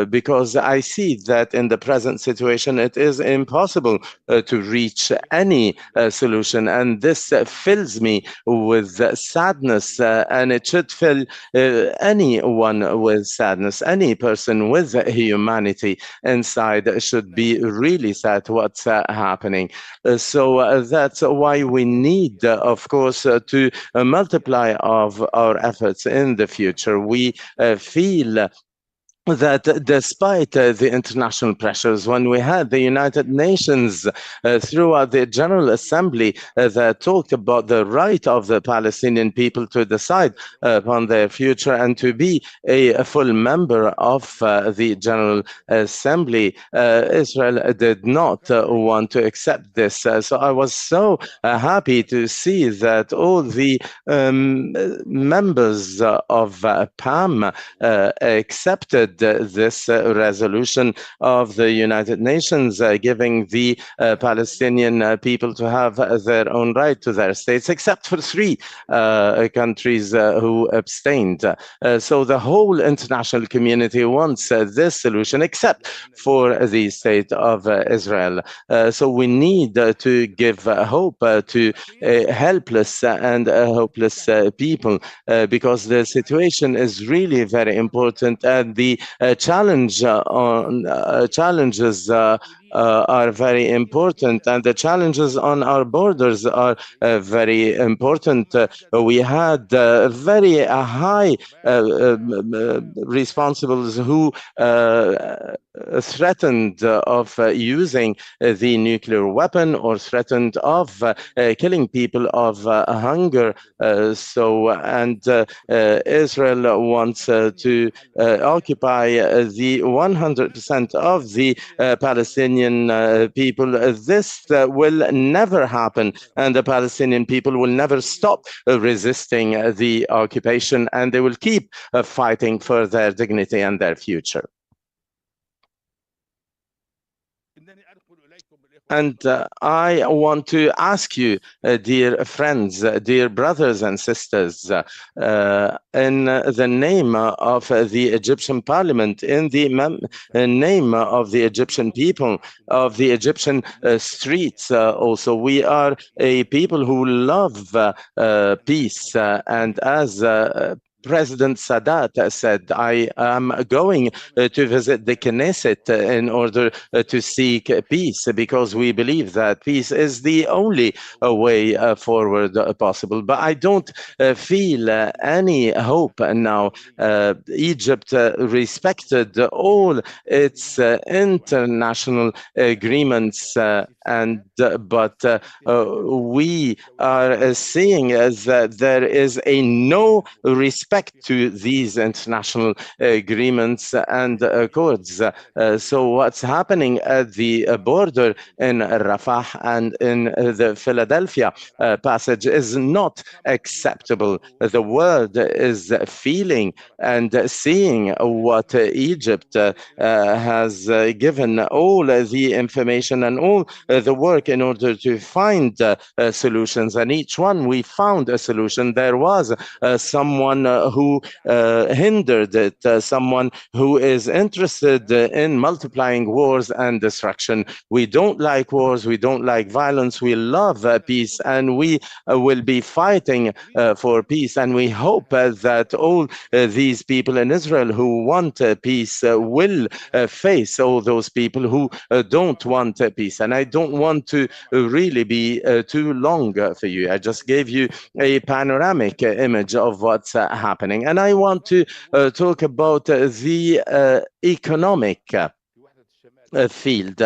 because I see that in the present situation it is impossible to reach any solution, and this fills me with sadness, and it should fill anyone with sadness. Any person with humanity inside should be really sad what's happening. So that's why we need, of course, to multiply of our efforts in the future. We feel that despite the international pressures, when we had the United Nations throughout the General Assembly that talked about the right of the Palestinian people to decide upon their future and to be a full member of the General Assembly, Israel did not want to accept this. So I was so happy to see that all the members of PAM accepted supported this resolution of the United Nations giving the Palestinian people to have their own right to their states, except for 3 countries who abstained. So the whole international community wants this solution, except for the state of Israel. So we need to give hope to helpless and hopeless people because the situation is really very important, and the challenges are very important, and the challenges on our borders are very important. We had very high responsibles who threatened of using the nuclear weapon or threatened of killing people of hunger. Israel wants to occupy the 100% of the Palestinian people. This will never happen, and the Palestinian people will never stop resisting the occupation, and they will keep fighting for their dignity and their future. And I want to ask you, dear friends, dear brothers and sisters, in the name of the Egyptian Parliament, in the name of the Egyptian people, of the Egyptian streets also, we are a people who love peace, and as President Sadat said, I am going to visit the Knesset in order to seek peace, because we believe that peace is the only way forward possible. But I don't feel any hope now. Egypt respected all its international agreements, but we are seeing that there is a no respect to these international agreements and accords. So what's happening at the border in Rafah and in the Philadelphia passage is not acceptable. The world is feeling and seeing what Egypt has given all the information and all the work in order to find solutions, and each one we found a solution. There was someone who hindered it, someone who is interested in multiplying wars and destruction. We don't like wars, we don't like violence, we love peace, and we will be fighting for peace, and we hope that all these people in Israel who want peace will face all those people who don't want peace. And I don't want to really be too long for you. I just gave you a panoramic image of what's happening. And I want to talk about the economic field.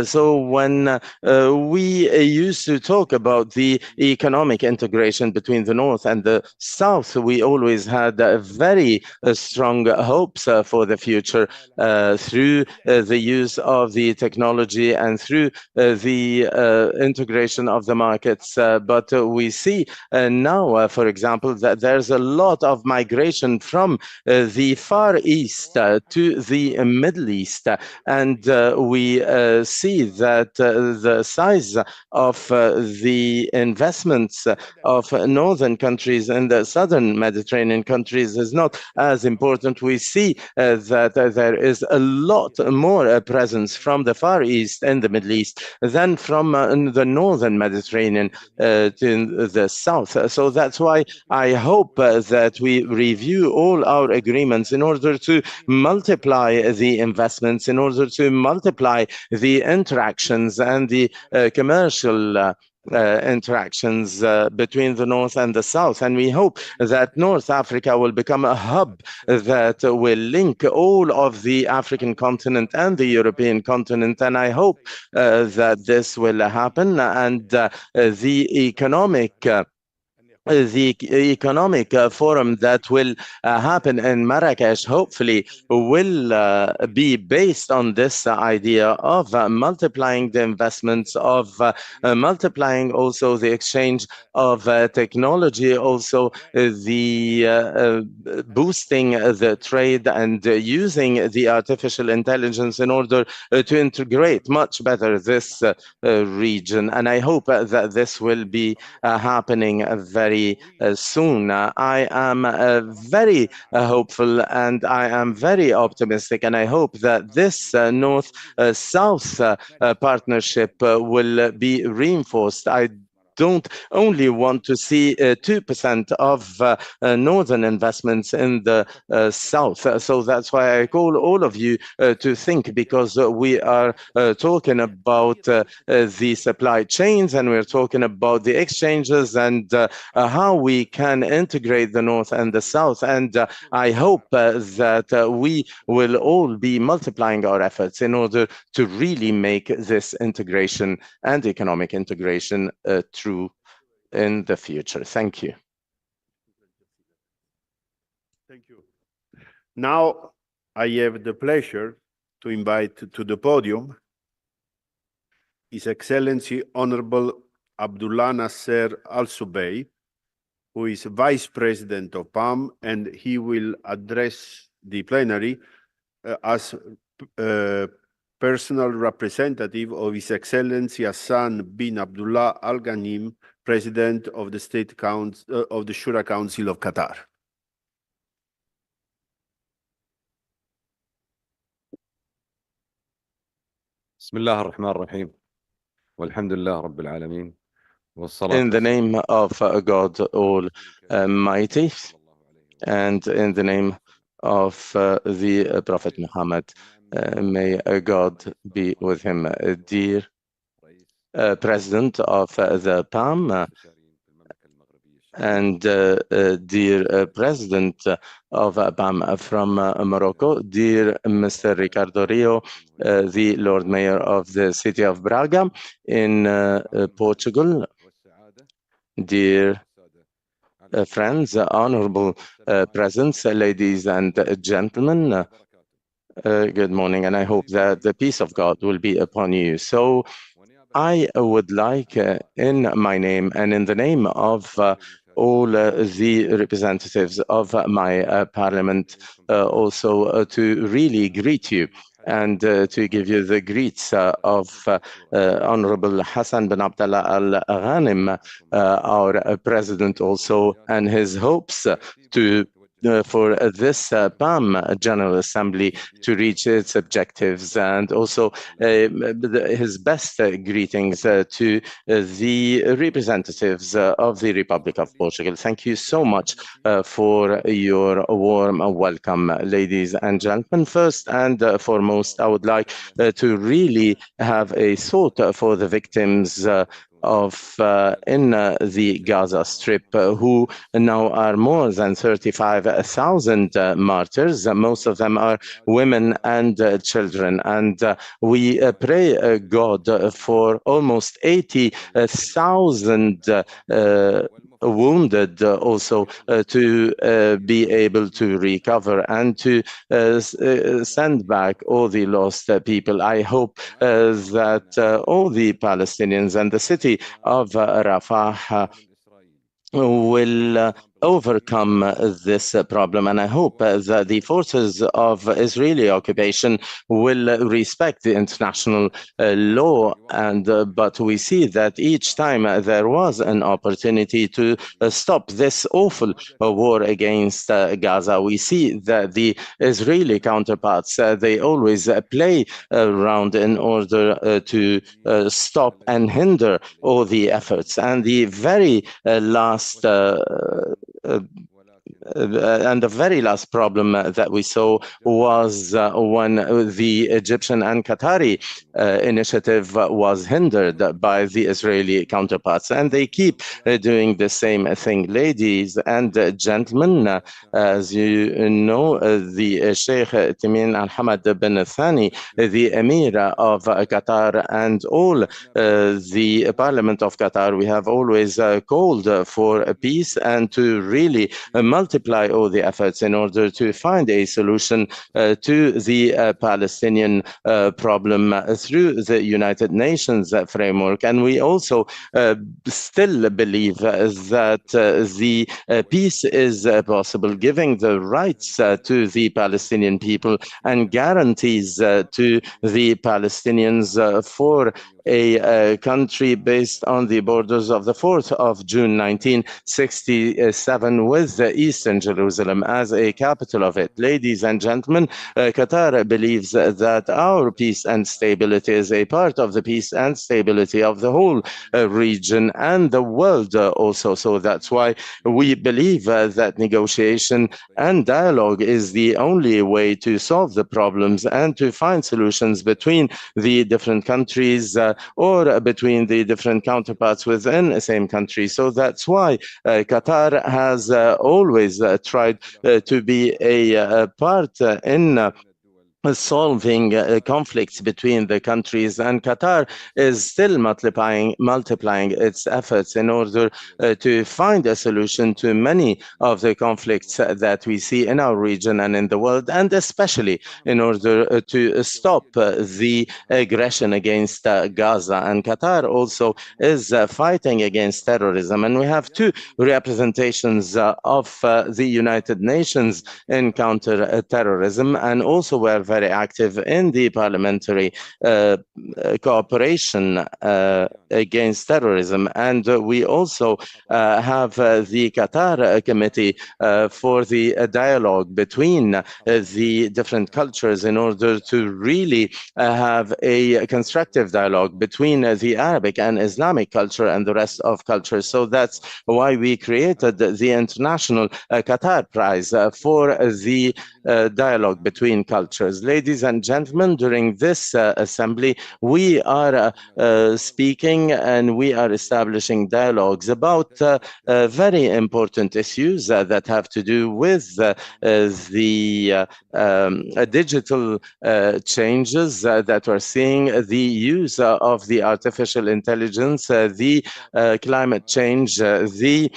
So when we used to talk about the economic integration between the North and the South, we always had very strong hopes for the future through the use of the technology and through the integration of the markets. But we see now, for example, that there's a lot of migration from the Far East to the Middle East, and we see that the size of the investments of northern countries and the southern Mediterranean countries is not as important. We see that there is a lot more presence from the Far East and the Middle East than from the northern Mediterranean to the south. So that's why I hope that we review all our agreements in order to multiply the investments, in order to multiply the interactions and the commercial interactions between the North and the South. And we hope that North Africa will become a hub that will link all of the African continent and the European continent. And I hope that this will happen, and the economic the economic forum that will happen in Marrakesh hopefully will be based on this idea of multiplying the investments, of multiplying also the exchange of technology, also the boosting the trade and using the artificial intelligence in order to integrate much better this region. And I hope that this will be happening very soon. I am very hopeful and I am very optimistic, and I hope that this North-South partnership will be reinforced. I don't only want to see 2% of northern investments in the south. So that's why I call all of you to think, because we are talking about the supply chains, and we're talking about the exchanges and how we can integrate the north and the south. And I hope that we will all be multiplying our efforts in order to really make this integration and economic integration true in the future. Thank you. Thank you. Now I have the pleasure to invite to the podium His Excellency Honorable Abdullah Nasser Al-Subay, who is Vice President of PAM, and he will address the plenary as personal representative of His Excellency Hassan bin Abdullah Al Ghanim, President of the State Council of the Shura Council of Qatar. بسم الله الرحمن الرحيم والحمد لله رب العالمين. In the name of God Almighty, and in the name of the Prophet Muhammad, may God be with him. Dear President of the PAM, and dear President of PAM from Morocco, dear Mr. Ricardo Rio, the Lord Mayor of the city of Braga in Portugal, dear friends, honorable presence, ladies and gentlemen, good morning, and I hope that the peace of God will be upon you. So I would like, in my name and in the name of all the representatives of my parliament, also to really greet you and to give you the greets of Honorable Hassan bin Abdullah Al Ghanim, our president also, and his hopes for this PAM General Assembly to reach its objectives, and also his best greetings to the representatives of the Republic of Portugal. Thank you so much for your warm welcome, ladies and gentlemen. First and foremost, I would like to really have a thought for the victims in the Gaza Strip, who now are more than 35,000 martyrs. Most of them are women and children. And we pray God for almost 80,000 wounded also to be able to recover and to send back all the lost people. I hope that all the Palestinians and the city of Rafah will overcome this problem, and I hope that the forces of Israeli occupation will respect the international law. And but we see that each time there was an opportunity to stop this awful war against Gaza, we see that the Israeli counterparts they always play around in order to stop and hinder all the efforts. And the very last and the very last problem that we saw was when the Egyptian and Qatari initiative was hindered by the Israeli counterparts. And they keep doing the same thing. Ladies and gentlemen, as you know, the Sheikh Tamim al-Hamad bin Thani, the Emir of Qatar, and all the Parliament of Qatar, we have always called for peace and to really multiply all the efforts in order to find a solution to the Palestinian problem through the United Nations framework. And we also still believe that the peace is possible, giving the rights to the Palestinian people and guarantees to the Palestinians for a country based on the borders of the 4th of June 1967 with Eastern Jerusalem as a capital of it. Ladies and gentlemen, Qatar believes that our peace and stability is a part of the peace and stability of the whole region and the world also. So that's why we believe that negotiation and dialogue is the only way to solve the problems and to find solutions between the different countries or between the different counterparts within the same country. So that's why Qatar has always tried to be a part in solving conflicts between the countries, and Qatar is still multiplying its efforts in order to find a solution to many of the conflicts that we see in our region and in the world, and especially in order to stop the aggression against Gaza. And Qatar also is fighting against terrorism, and we have two representations of the United Nations in counter-terrorism, and also we're very active in the parliamentary cooperation against terrorism. And we also have the Qatar Committee for the dialogue between the different cultures in order to really have a constructive dialogue between the Arabic and Islamic culture and the rest of cultures. So that's why we created the International Qatar Prize for the dialogue between cultures. Ladies and gentlemen, during this assembly, we are speaking and we are establishing dialogues about very important issues that have to do with the digital changes that we're seeing, the use of the artificial intelligence, the climate change, the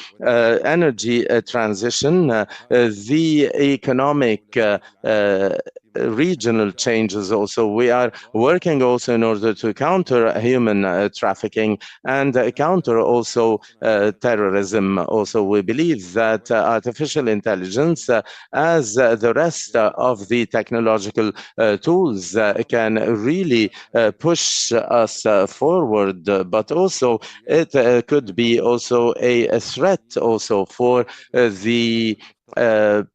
energy transition, the economic regional changes also. We are working also in order to counter human trafficking and counter also terrorism. Also, we believe that artificial intelligence, as the rest of the technological tools, can really push us forward, but also it could be also a threat also for the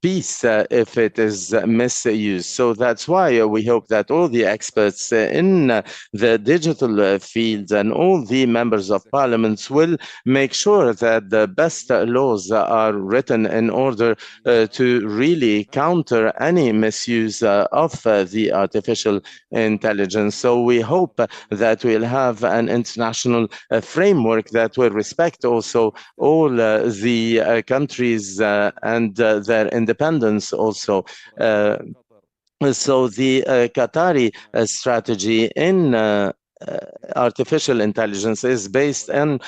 peace if it is misused. So that's why we hope that all the experts in the digital field and all the members of parliaments will make sure that the best laws are written in order to really counter any misuse of the artificial intelligence. So we hope that we'll have an international framework that will respect also all the countries and their independence also. So the Qatari strategy in artificial intelligence is based on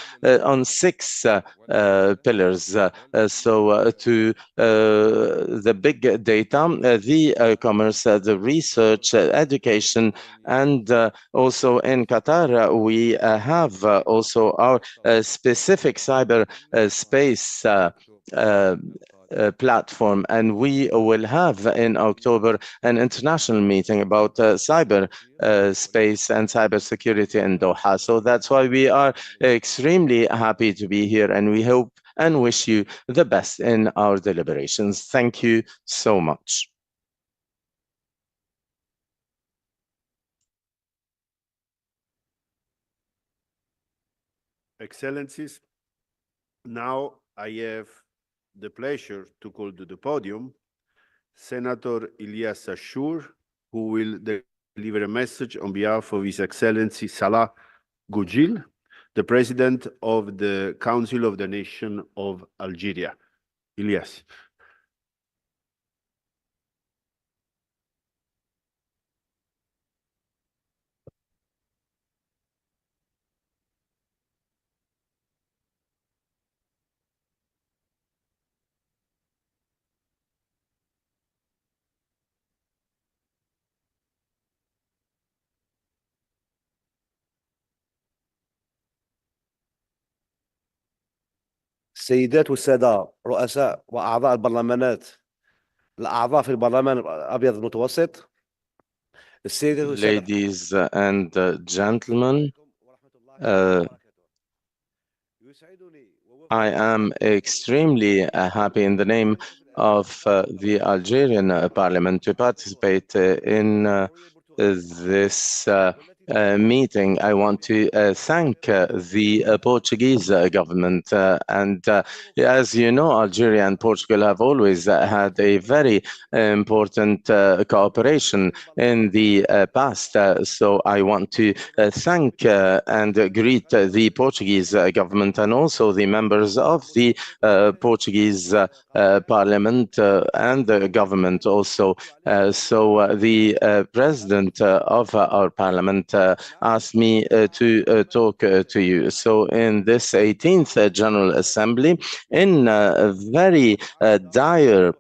6 pillars. To the big data, the commerce, the research, education, and also in Qatar we have also our specific cyber space platform, and we will have in October an international meeting about cyber space and cyber security in Doha. So that's why we are extremely happy to be here, and we hope and wish you the best in our deliberations. Thank you so much. Excellencies, now I have the pleasure to call to the podium Senator Ilyas Ashur, who will deliver a message on behalf of His Excellency Salah Goujil, the President of the Council of the Nation of Algeria. Ilyas. السيدات والسادة رؤساء وأعضاء البرلمانات الأعضاء في البرلمان الأبيض المتوسط السيدات والسادة Ladies and gentlemen, I am extremely happy in the name of the Algerian Parliament to participate in this meeting. I want to thank the Portuguese government. As you know, Algeria and Portugal have always had a very important cooperation in the past. So I want to thank and greet the Portuguese government and also the members of the Portuguese Parliament and the government also. The President of our Parliament asked me to talk to you. So in this 18th General Assembly, in very dire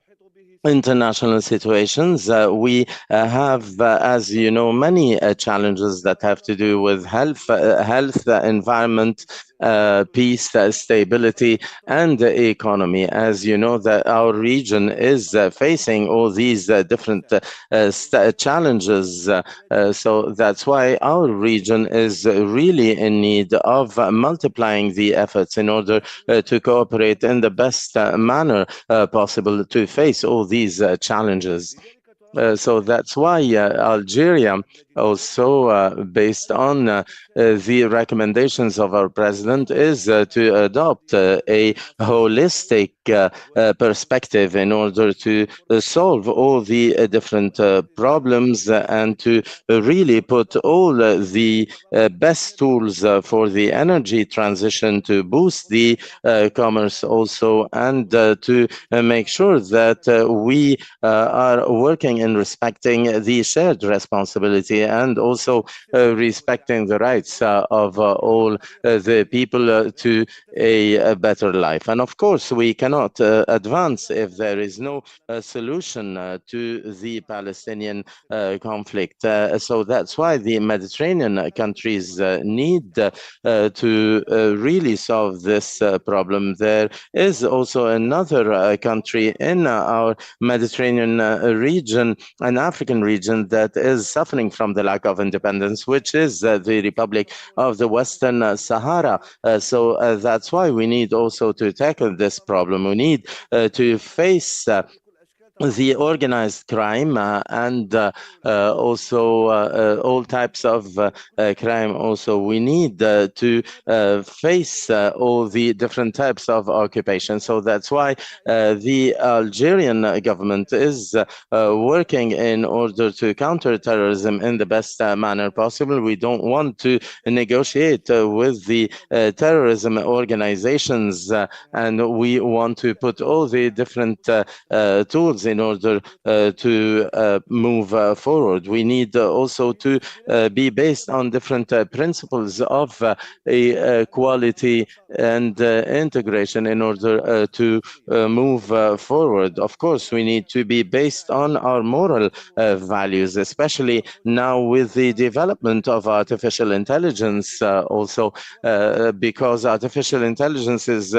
international situations, we have, as you know, many challenges that have to do with health, environment, peace, stability, and economy. As you know, that our region is facing all these different challenges. So that's why our region is really in need of multiplying the efforts in order to cooperate in the best manner possible to face all these challenges. So that's why Algeria, also based on the recommendations of our president, is to adopt a holistic perspective in order to solve all the different problems and to really put all the best tools for the energy transition to boost the commerce also, and to make sure that we are working in respecting the shared responsibility and also respecting the rights of all the people to a better life. And of course, we cannot advance if there is no solution to the Palestinian conflict. So that's why the Mediterranean countries need to really solve this problem. There is also another country in our Mediterranean region, an African region, that is suffering from the lack of independence, which is the Republic of the Western Sahara. So that's why we need also to tackle this problem. We need to face the organized crime and also all types of crime. Also, we need to face all the different types of occupation. So that's why the Algerian government is working in order to counter terrorism in the best manner possible. We don't want to negotiate with the terrorism organizations, and we want to put all the different tools in order to move forward. We need also to be based on different principles of equality and integration in order to move forward. Of course, we need to be based on our moral values, especially now with the development of artificial intelligence also, because artificial intelligence is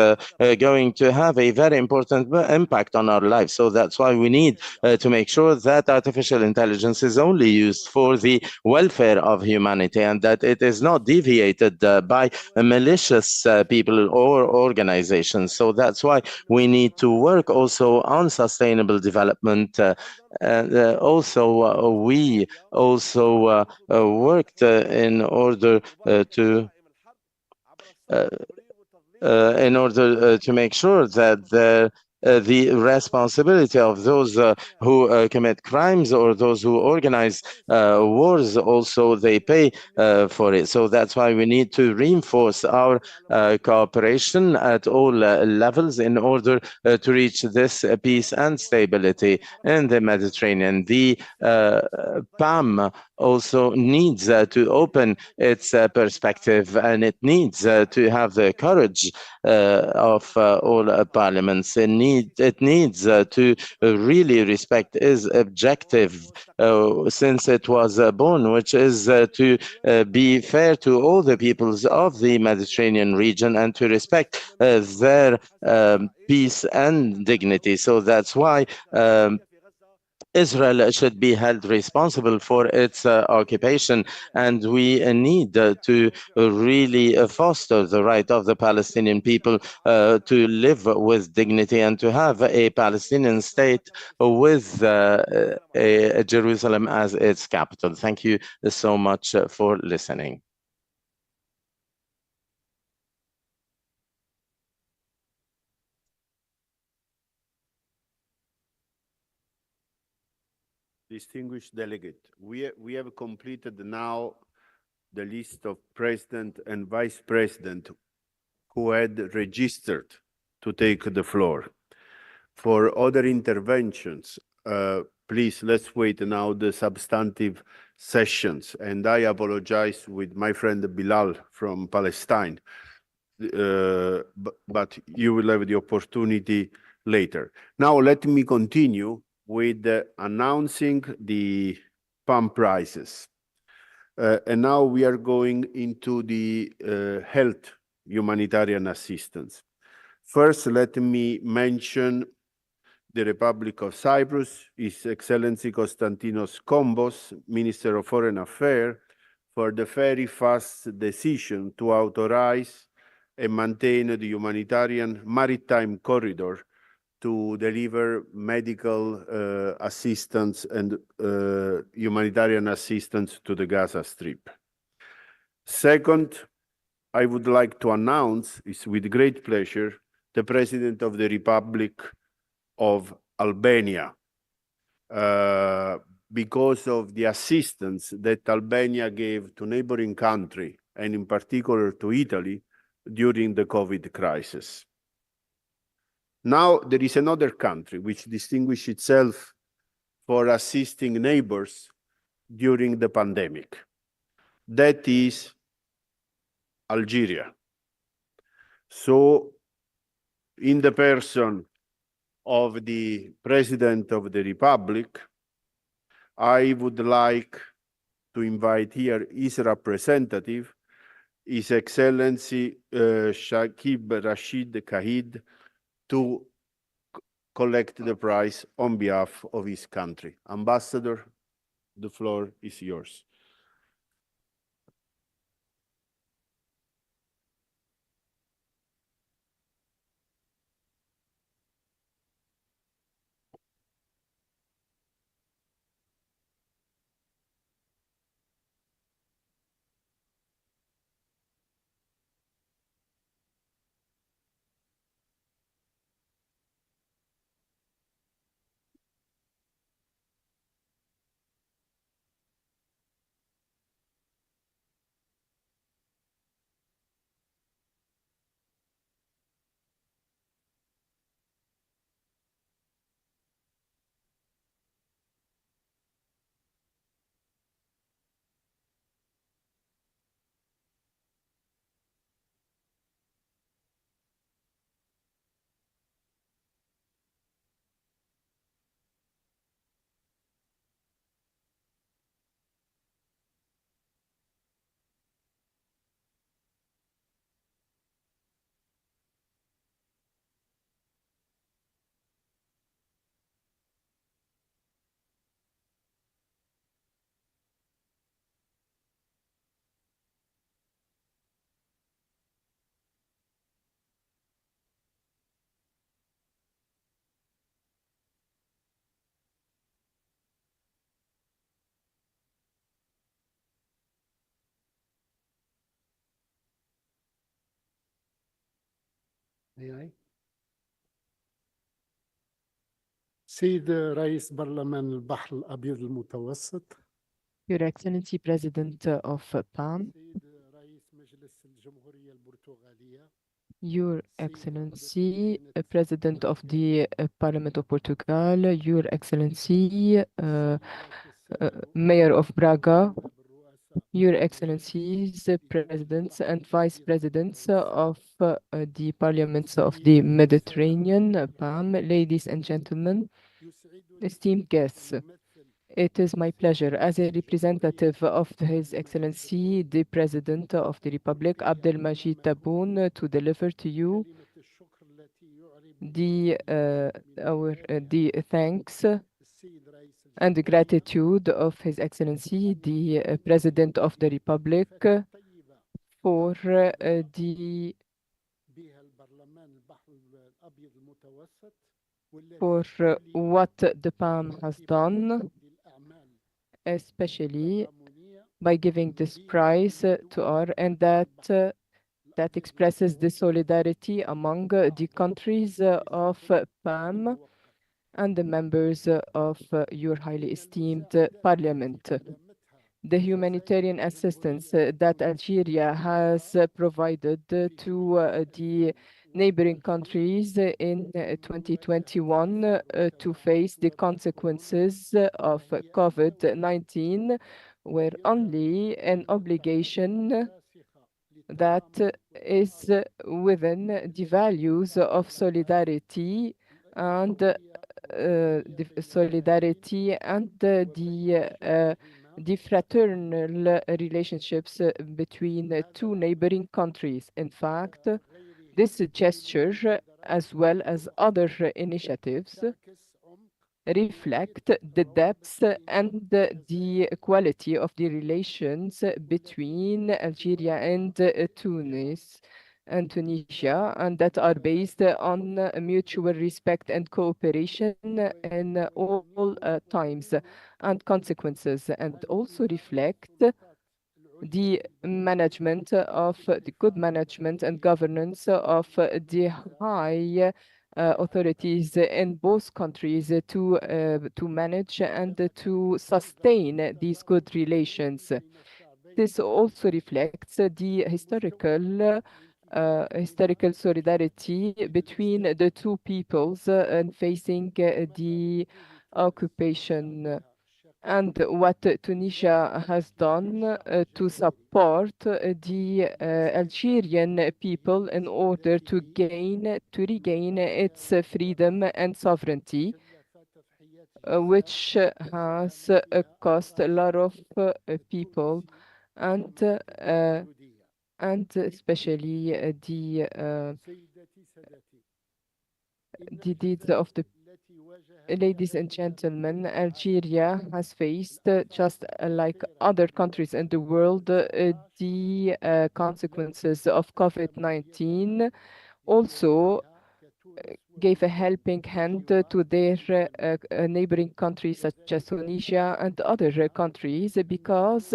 going to have a very important impact on our lives. So that's why we need to make sure that artificial intelligence is only used for the welfare of humanity and that it is not deviated by malicious people or organizations. So that's why we need to work also on sustainable development. And also, we also worked in order to make sure that there the responsibility of those who commit crimes or those who organize wars. Also, they pay for it. So that's why we need to reinforce our cooperation at all levels in order to reach this peace and stability in the Mediterranean. The PAM also needs to open its perspective, and it needs to have the courage of all parliaments. It needs to really respect its objective since it was born, which is to be fair to all the peoples of the Mediterranean region and to respect their peace and dignity. So that's why Israel should be held responsible for its occupation, and we need to really foster the right of the Palestinian people to live with dignity and to have a Palestinian state with Jerusalem as its capital. Thank you so much for listening. Distinguished delegate, we have completed now the list of president and vice president who had registered to take the floor. For other interventions, please, let's wait now the substantive sessions. And I apologize with my friend Bilal from Palestine, but you will have the opportunity later. Now, let me continue with announcing the PAM prizes. And now we are going into the health humanitarian assistance. First, let me mention the Republic of Cyprus, His Excellency Konstantinos Kombos, Minister of Foreign Affairs, for the very fast decision to authorize and maintain the humanitarian maritime corridor to deliver medical assistance and humanitarian assistance to the Gaza Strip. Second, I would like to announce, is with great pleasure, the President of the Republic of Albania, because of the assistance that Albania gave to neighboring country, and in particular to Italy, during the COVID crisis. Now, there is another country which distinguished itself for assisting neighbors during the pandemic. That is Algeria. So, in the person of the President of the Republic, I would like to invite here his representative, His Excellency Shakib Rashid Kahid, to collect the prize on behalf of his country. Ambassador, the floor is yours. May I? سيد رئيس برلمان البحر الأبيض المتوسط. Your Excellency President of PAM, سيد رئيس مجلس الجمهورية البرتغالية. Your Excellency President of the Parliament of Portugal, Your Excellency Mayor of Braga, Your Excellencies Presidents and Vice Presidents of the Parliaments of the Mediterranean, PAM, ladies and gentlemen, esteemed guests. It is my pleasure as a representative of His Excellency, the President of the Republic, Abdelmajid Tebboune, to deliver to you the thanks and the gratitude of His Excellency, the President of the Republic, for what the PAM has done, especially by giving this prize to our, and that expresses the solidarity among the countries of PAM and the members of your highly esteemed parliament. The humanitarian assistance that Algeria has provided to the neighboring countries in 2021 to face the consequences of COVID-19 were only an obligation that is within the values of solidarity and the fraternal relationships between two neighboring countries. In fact, this gesture, as well as other initiatives, reflect the depth and the quality of the relations between Algeria and Tunis and Tunisia, and that are based on mutual respect and cooperation in all times and consequences, and also reflect the management of the good management and governance of the high authorities in both countries to manage and to sustain these good relations. This also reflects the historical solidarity between the two peoples and facing the occupation, and what Tunisia has done to support the Algerian people in order to regain its freedom and sovereignty, which has cost a lot of people, and especially the deeds of the ladies and gentlemen. Algeria has faced, just like other countries in the world, the consequences of COVID-19. Also gave a helping hand to their neighboring countries such as Tunisia and other countries, because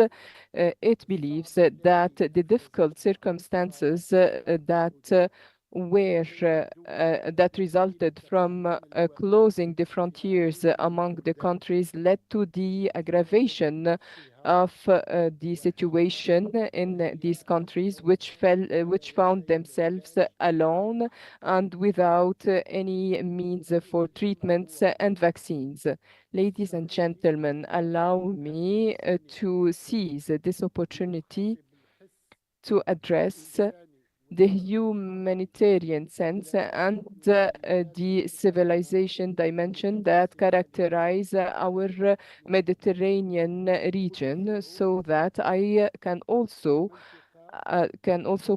it believes that the difficult circumstances that resulted from closing the frontiers among the countries led to the aggravation of the situation in these countries, which found themselves alone and without any means for treatments and vaccines. Ladies and gentlemen, allow me to seize this opportunity to address the humanitarian sense and the civilization dimension that characterize our Mediterranean region, so that I can also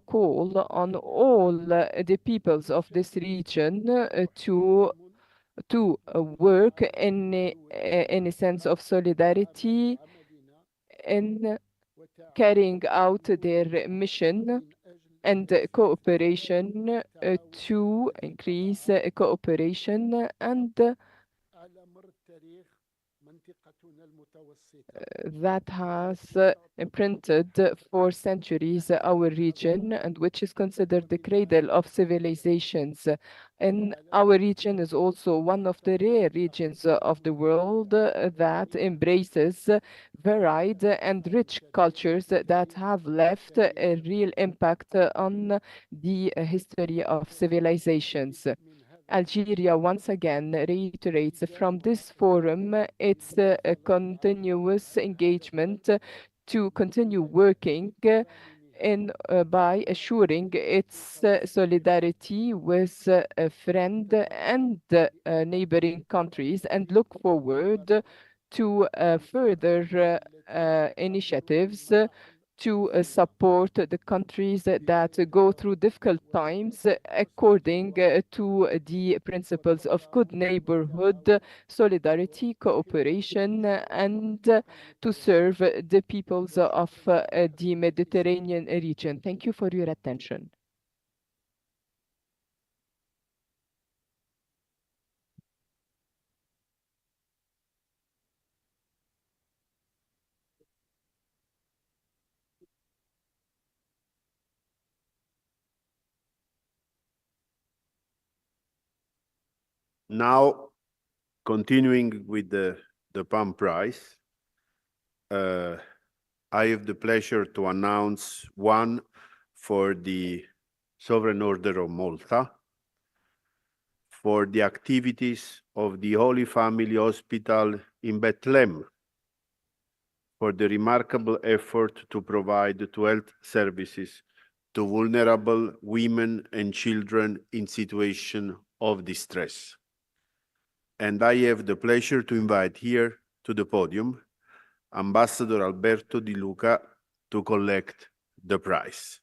call on all the peoples of this region to work in a sense of solidarity in carrying out their mission and cooperation to increase cooperation and that has imprinted for centuries our region, and which is considered the cradle of civilizations. And our region is also one of the rare regions of the world that embraces varied and rich cultures that have left a real impact on the history of civilizations. Algeria once again reiterates from this forum its continuous engagement to continue working by assuring its solidarity with friend and neighboring countries, and look forward to further initiatives to support the countries that go through difficult times according to the principles of good neighborhood, solidarity, cooperation, and to serve the peoples of the Mediterranean region. Thank you for your attention. Now, continuing with the PAM Prize, I have the pleasure to announce one for the Sovereign Order of Malta for the activities of the Holy Family Hospital in Bethlehem, for the remarkable effort to provide health services to vulnerable women and children in situations of distress. And I have the pleasure to invite here to the podium Ambassador Alberto Di Luca to collect the prize.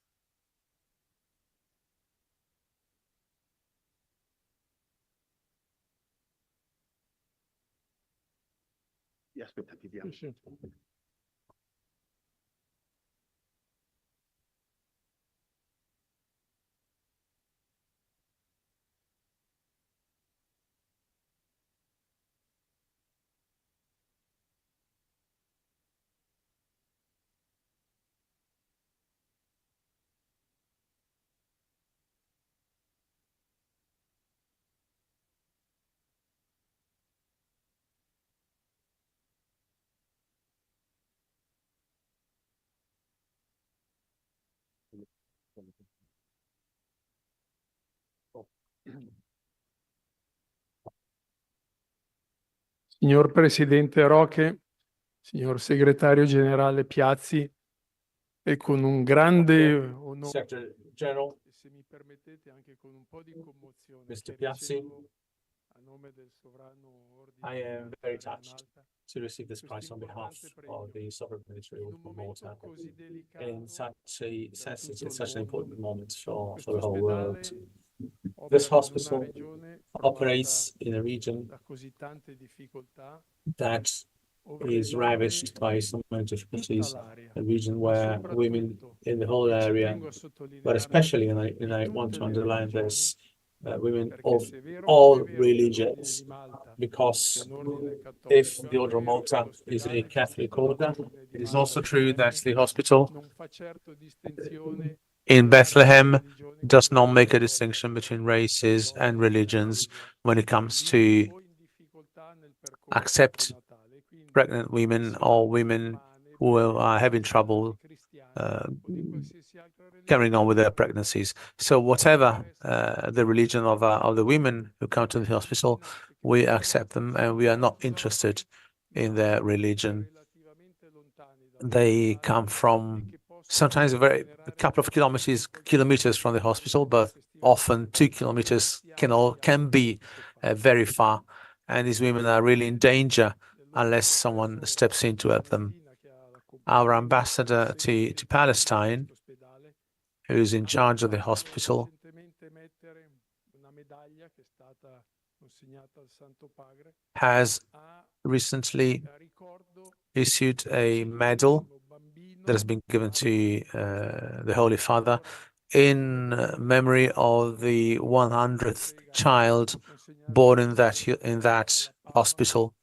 Signor Presidente Roque, signor Segretario Generale Piazzi, è con un grande onore, Secretary General, se mi permettete anche con un po' di commozione, Mr. Piazzi, a nome del sovrano ordine I am very militare touched Malta, to receive this prize on behalf of the Sovereign Military Order of Malta in such a sensitive, such an important moment for the whole world. This hospital operates in a region da così tante difficoltà, that is ravaged by so many difficulties, a region where women in the whole area, but especially, and I want to underline this, women of all religions, because if the Order of Malta is a Catholic order, it is also true that the hospital non fa certo distinzione in Bethlehem does not make a distinction between races and religions when it comes to accept pregnant women or women who are having trouble carrying on with their pregnancies. So whatever the religion of the women who come to the hospital, we accept them, and we are not interested in their religion. They come from sometimes a couple of kilometers from the hospital, but often 2 kilometers can be very far, and these women are really in danger unless someone steps in to help them. Our ambassador to Palestine, who is in charge of the hospital, has recently issued a medal that has been given to the Holy Father in memory of the 100th child born in that hospital.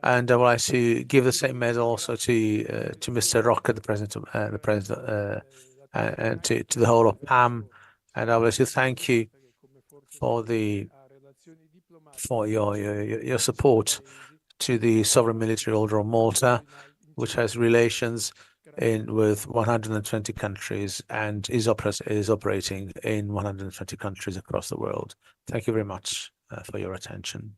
And I would like to give the same medal also to Mr. Rocca, the president, and to the whole of PAM. And I would like to thank you for your support to the sovereign military order of Malta, which has relations with 120 countries and is operating in 120 countries across the world. Thank you very much for your attention.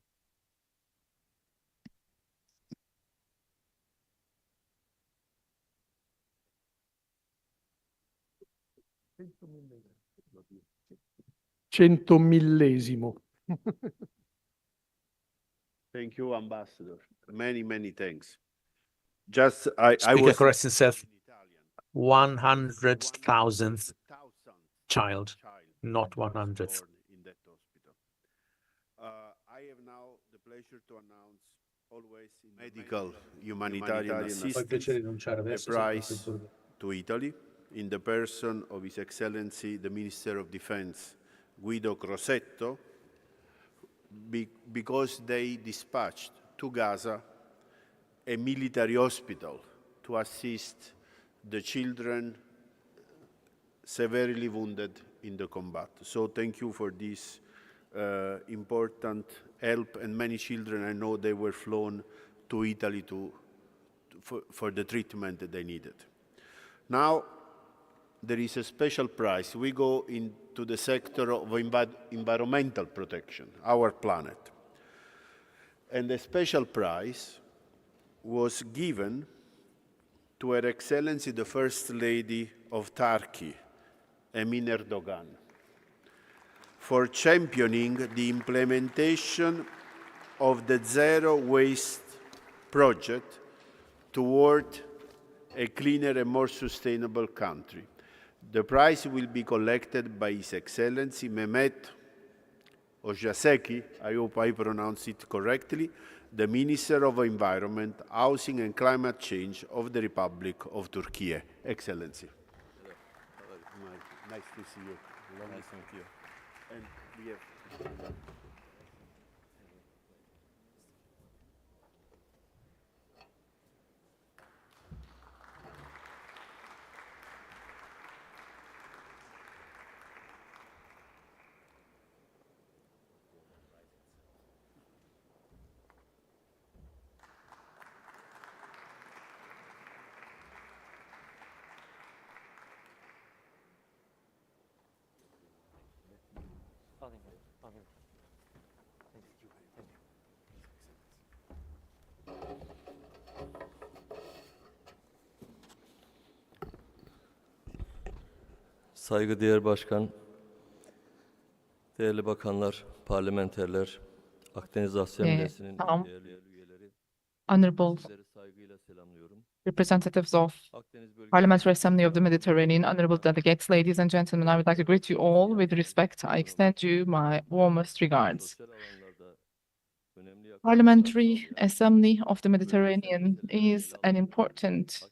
Centomillesimo. Thank you, Ambassador. Many thanks. Just I Speaker was corrects himself. 100,000th child, not 100th. I have now the pleasure to announce always medical humanitarian assistance, a prize to Italy in the person of His Excellency the Minister of Defense, Guido Crosetto, because they dispatched to Gaza a military hospital to assist the children severely wounded in the combat. So thank you for this important help, and many children, I know they were flown to Italy for the treatment that they needed. Now, there is a special prize. We go into the sector of environmental protection, our planet. And the special prize was given to Her Excellency the First Lady of Turkey, Emin Erdogan, for championing the implementation of the Zero Waste project toward a cleaner and more sustainable country. The prize will be collected by His Excellency Mehmet Ojaseki, I hope I pronounce it correctly, the Minister of Environment, Housing and Climate Change of the Republic of Turkey. Excellency. Nice to see you. Nice to meet you. And we have... Saygıdeğer Başkan, değerli bakanlar, parlamenterler, Akdeniz Assemblesi'nin değerli üyeleri, honorable saygıyla selamlıyorum. representatives of Parliamentary Assembly of the Mediterranean, honorable delegates, ladies and gentlemen, I would like to greet you all with respect. I extend you my warmest regards. Parliamentary Assembly of the Mediterranean is an important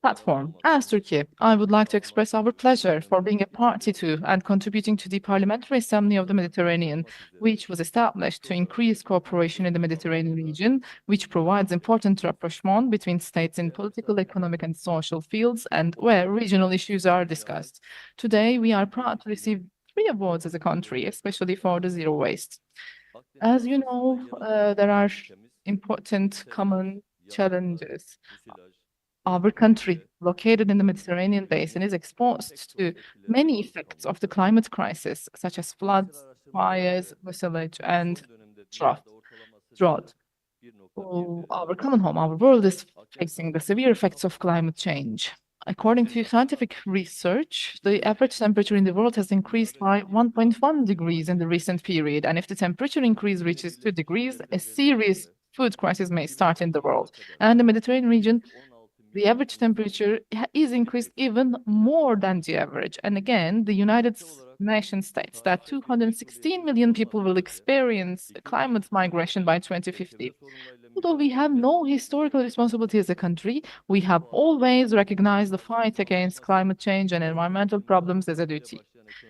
platform. As Turkey, I would like to express our pleasure for being a party to and contributing to the Parliamentary Assembly of the Mediterranean, which was established to increase cooperation in the Mediterranean region, which provides important rapprochement between states in political, economic, and social fields, and where regional issues are discussed. Today, we are proud to receive 3 awards as a country, especially for the zero waste. As you know, there are important common challenges. Our country, located in the Mediterranean basin, is exposed to many effects of the climate crisis, such as floods, fires, mucilage, and drought. Our common home, our world, is facing the severe effects of climate change. According to scientific research, the average temperature in the world has increased by 1.1 degrees in the recent period, and if the temperature increase reaches 2 degrees, a serious food crisis may start in the world. And the Mediterranean region, the average temperature is increased even more than the average. And again, the United Nations states that 216 million people will experience climate migration by 2050. Although we have no historical responsibility as a country, we have always recognized the fight against climate change and environmental problems as a duty.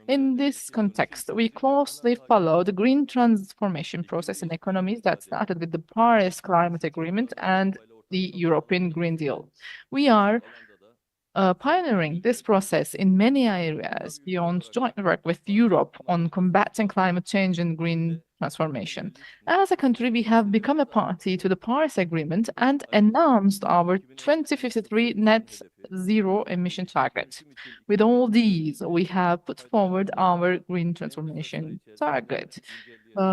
In this context, we closely follow the green transformation process in economies that started with the Paris Climate Agreement and the European Green Deal. We are pioneering this process in many areas beyond joint work with Europe on combating climate change and green transformation. As a country, we have become a party to the Paris Agreement and announced our 2053 net zero emission target. With all these, we have put forward our green transformation target.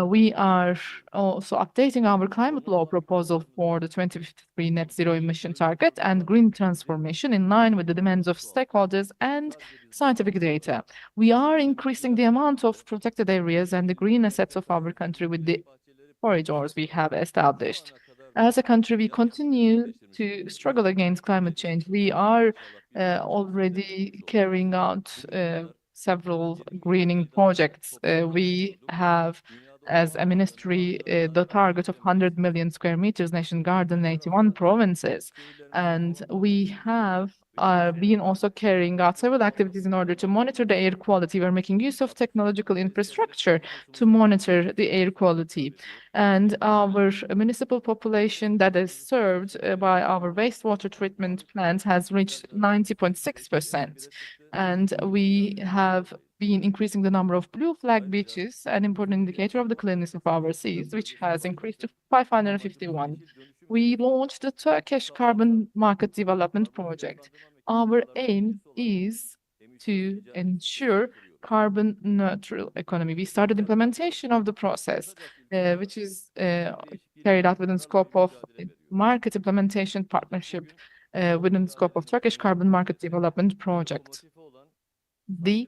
We are also updating our climate law proposal for the 2053 net zero emission target and green transformation in line with the demands of stakeholders and scientific data. We are increasing the amount of protected areas and the green assets of our country with the corridors we have established. As a country, we continue to struggle against climate change. We are already carrying out several greening projects. We have, as a ministry, the target of 100 million square meters nation garden in 81 provinces. And we have been also carrying out several activities in order to monitor the air quality. We're making use of technological infrastructure to monitor the air quality. And our municipal population that is served by our wastewater treatment plants has reached 90.6%. And we have been increasing the number of blue flag beaches, an important indicator of the cleanness of our seas, which has increased to 551. We launched the Turkish Carbon Market Development Project. Our aim is to ensure carbon neutral economy. We started implementation of the process, which is carried out within scope of market implementation partnership within the scope of Turkish Carbon Market Development Project. The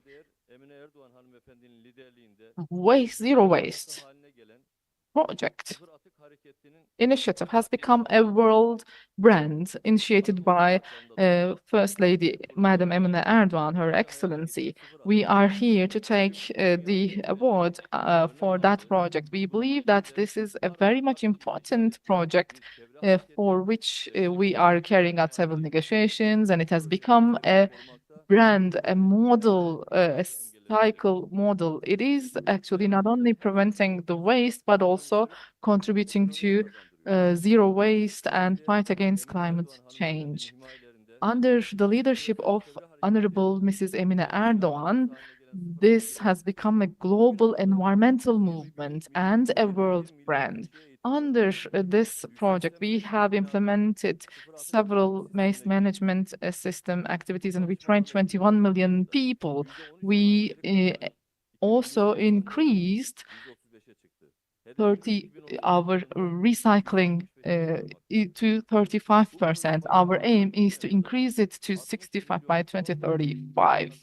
Zero Waste project initiative has become a world brand initiated by First Lady Madam Emine Erdoğan, Her Excellency. We are here to take the award for that project. We believe that this is a very much important project for which we are carrying out several negotiations, and it has become a brand, a model, a cycle model. It is actually not only preventing the waste, but also contributing to zero waste and fight against climate change. Under the leadership of Honorable Mrs. Emine Erdoğan, this has become a global environmental movement and a world brand. Under this project, we have implemented several waste management system activities, and we trained 21 million people. We also increased our recycling to 35%. Our aim is to increase it to 65 by 2035.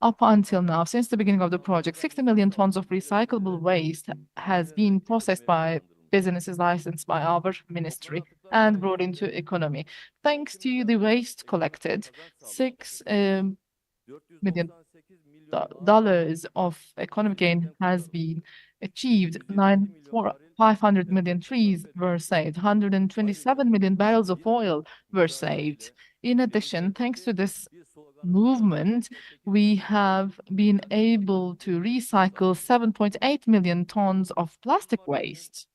Up until now, since the beginning of the project, 60 million tons of recyclable waste has been processed by businesses licensed by our ministry and brought into economy. Thanks to the waste collected, $6 million of economic gain has been achieved. 500 million trees were saved. 127 million barrels of oil were saved. In addition, thanks to this movement, we have been able to recycle 7.8 million tons of plastic waste.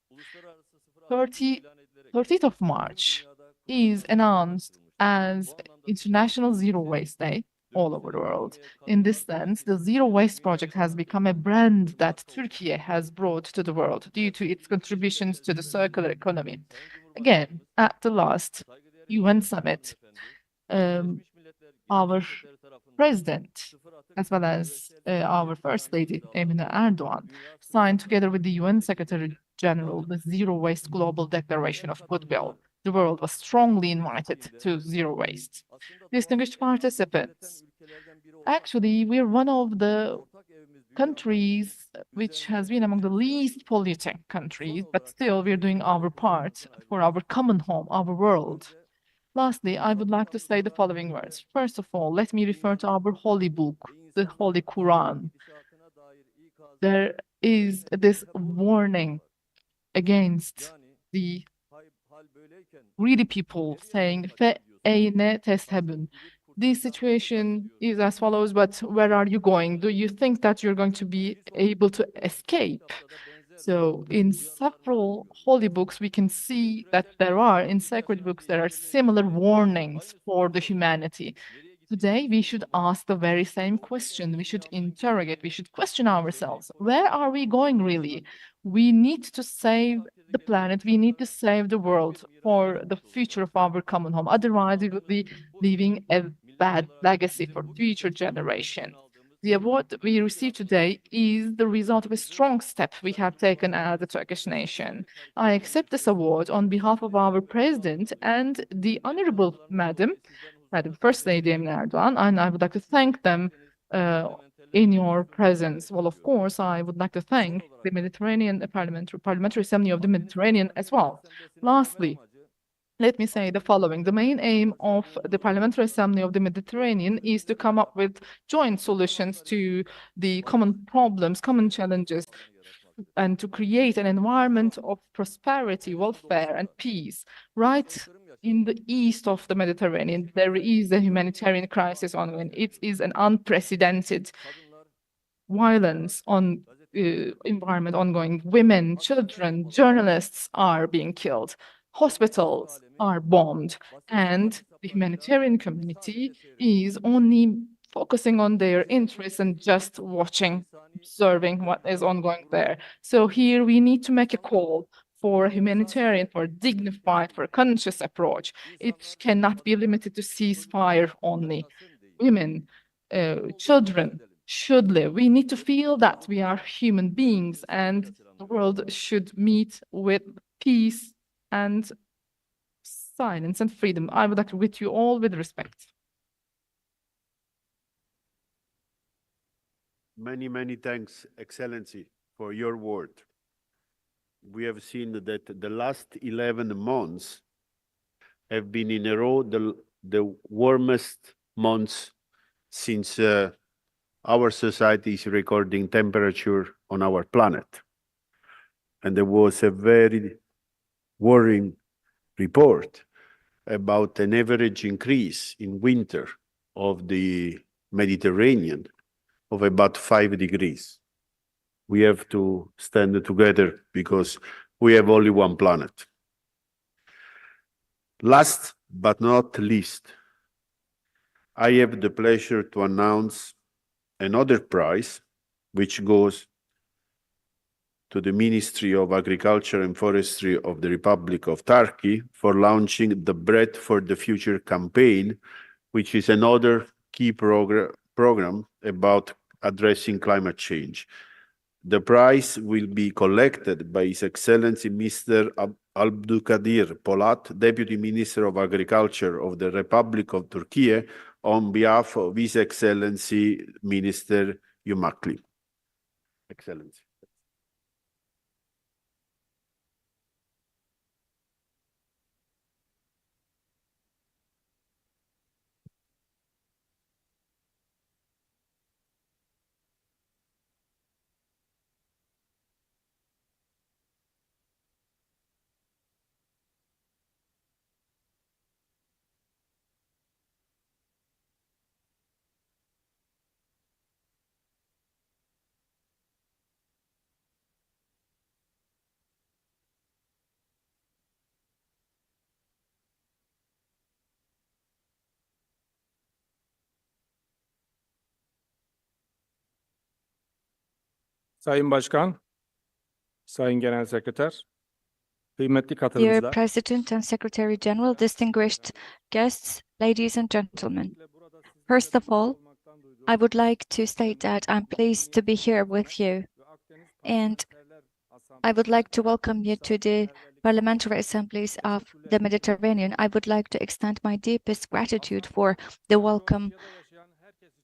30th of March is announced as International Zero Waste Day all over the world. In this sense, the Zero Waste Project has become a brand that Turkey has brought to the world due to its contributions to the circular economy. Again, at the last UN summit, our president, as well as our First Lady, Emine Erdoğan, signed together with the UN Secretary General the Zero Waste Global Declaration of Goodwill. The world was strongly invited to zero waste. Distinguished participants, actually, we're one of the countries which has been among the least polluting countries, but still we're doing our part for our common home, our world. Lastly, I would like to say the following words. First of all, let me refer to our holy book, the Holy Quran. There is this warning against the greedy people saying, فَأَيْنَ تَذْهَبُونَ? This situation is as follows, but where are you going? Do you think that you're going to be able to escape? So in several holy books, we can see that in sacred books, there are similar warnings for the humanity. Today, we should ask the very same question. We should interrogate, we should question ourselves. Where are we going really? We need to save the planet. We need to save the world for the future of our common home. Otherwise, we will be leaving a bad legacy for future generations. The award we received today is the result of a strong step we have taken as a Turkish nation. I accept this award on behalf of our president and the Honorable Madam First Lady Emine Erdoğan, and I would like to thank them in your presence. Well, of course, I would like to thank the Parliamentary Assembly of the Mediterranean as well. Lastly, let me say the following. The main aim of the Parliamentary Assembly of the Mediterranean is to come up with joint solutions to the common problems, common challenges, and to create an environment of prosperity, welfare, and peace. Right in the east of the Mediterranean, there is a humanitarian crisis ongoing. It is an unprecedented violence on environment ongoing. Women, children, journalists are being killed. Hospitals are bombed, and the humanitarian community is only focusing on their interests and just watching, observing what is ongoing there. So here we need to make a call for a humanitarian, for a dignified, for a conscious approach. It cannot be limited to ceasefire only. Women, children should live. We need to feel that we are human beings, and the world should meet with peace and silence and freedom. I would like to greet you all with respect. Many, many thanks, Excellency, for your word. We have seen that the last 11 months have been in a row the warmest months since our society is recording temperature on our planet. And there was a very worrying report about an average increase in winter of the Mediterranean of about 5 degrees. We have to stand together because we have only one planet. Last but not least, I have the pleasure to announce another prize, which goes to the Ministry of Agriculture and Forestry of the Republic of Turkey for launching the Bread for the Future campaign, which is another key program about addressing climate change. The prize will be collected by His Excellency Mr. Abdülkadir Polat, Deputy Minister of Agriculture of the Republic of Turkey, on behalf of His Excellency Minister Yumakli. Excellency. Sayın Başkan, Sayın Genel Sekreter, kıymetli Dear katılımcılar. President and Secretary General, distinguished guests, ladies and gentlemen. First of all, I would like to state that I'm pleased to be here with you, and I would like to welcome you to the Parliamentary Assemblies of the Mediterranean. I would like to extend my deepest gratitude for the welcome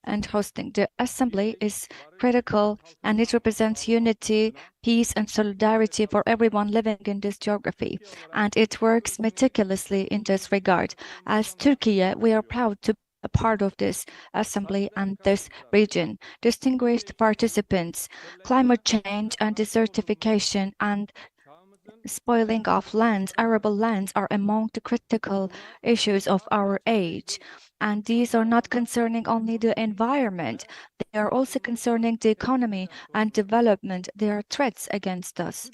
and hosting. The Assembly is critical, and it represents unity, peace, and solidarity for everyone living in this geography, and it works meticulously in this regard. As Turkey, we are proud to be a part of this Assembly and this region. Distinguished participants, climate change and desertification and spoiling of lands, arable lands, are among the critical issues of our age. And these are not concerning only the environment, they are also concerning the economy and development. They are threats against us.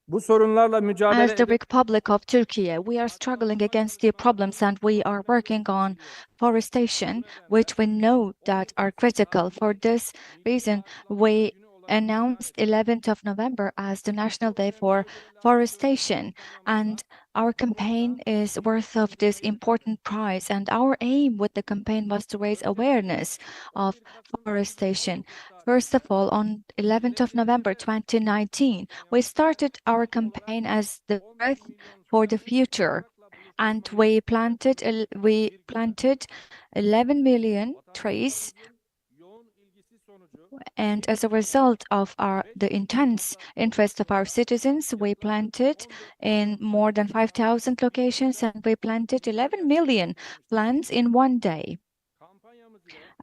Bu sorunlarla mücadele As the Republic of Turkey, we are struggling against the problems and we are working on forestation, which we know that are critical. For this reason, we announced 11th of November as the National Day for Forestation, and our campaign is worth of this important prize. And our aim with the campaign was to raise awareness of forestation. First of all, on 11th of November 2019, we started our campaign as the Breath for the Future, and we planted 11 million trees. And as a result of the intense interest of our citizens, we planted in more than 5,000 locations, and we planted 11 million plants in one day.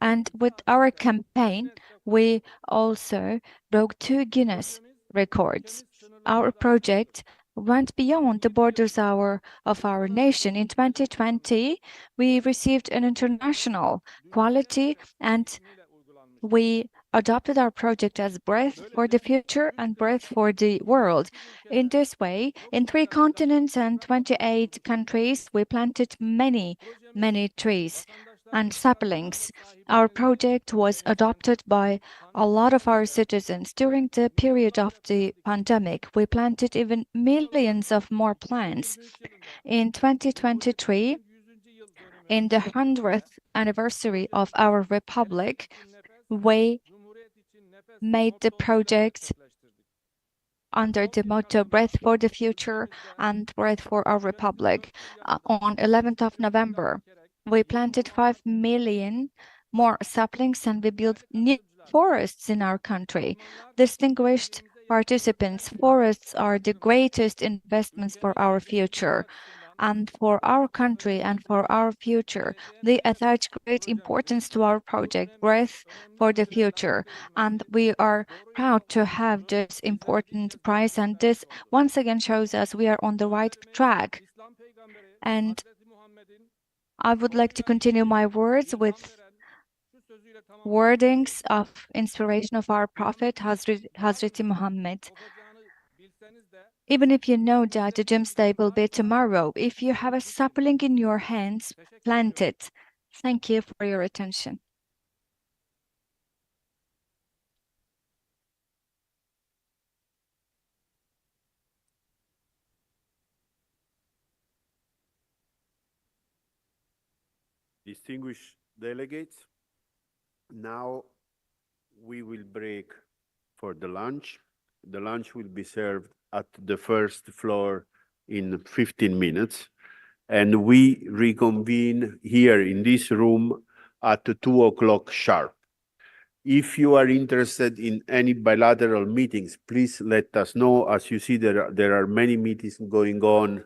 And with our campaign, we also broke 2 Guinness records. Our project went beyond the borders of our nation. In 2020, we received an international quality, and we adopted our project as Breath for the Future and Breath for the World. In this way, in 3 continents and 28 countries, we planted many trees and saplings. Our project was adopted by a lot of our citizens. During the period of the pandemic, we planted even millions of more plants. In 2023, in the 100th anniversary of our republic, we made the project under the motto Breath for the Future and Breath for our Republic. On 11th of November, we planted 5 million more saplings and we built new forests in our country. Distinguished participants, forests are the greatest investments for our future. And for our country and for our future, they attach great importance to our project, Breath for the Future. And we are proud to have this important prize. And this once again shows us we are on the right track. And I would like to continue my words with wordings of inspiration of our Prophet, Hazreti Muhammad. Even if you know that the doomsday will be tomorrow, if you have a sapling in your hands, plant it. Thank you for your attention. Distinguished delegates, now we will break for the lunch. The lunch will be served at the first floor in 15 minutes, and we reconvene here in this room at 2 o'clock sharp. If you are interested in any bilateral meetings, please let us know. As you see, there are many meetings going on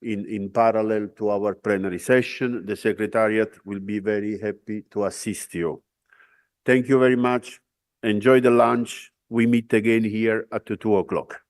in parallel to our plenary session. The Secretariat will be very happy to assist you. Thank you very much. Enjoy the lunch. We meet again here at 2 o'clock.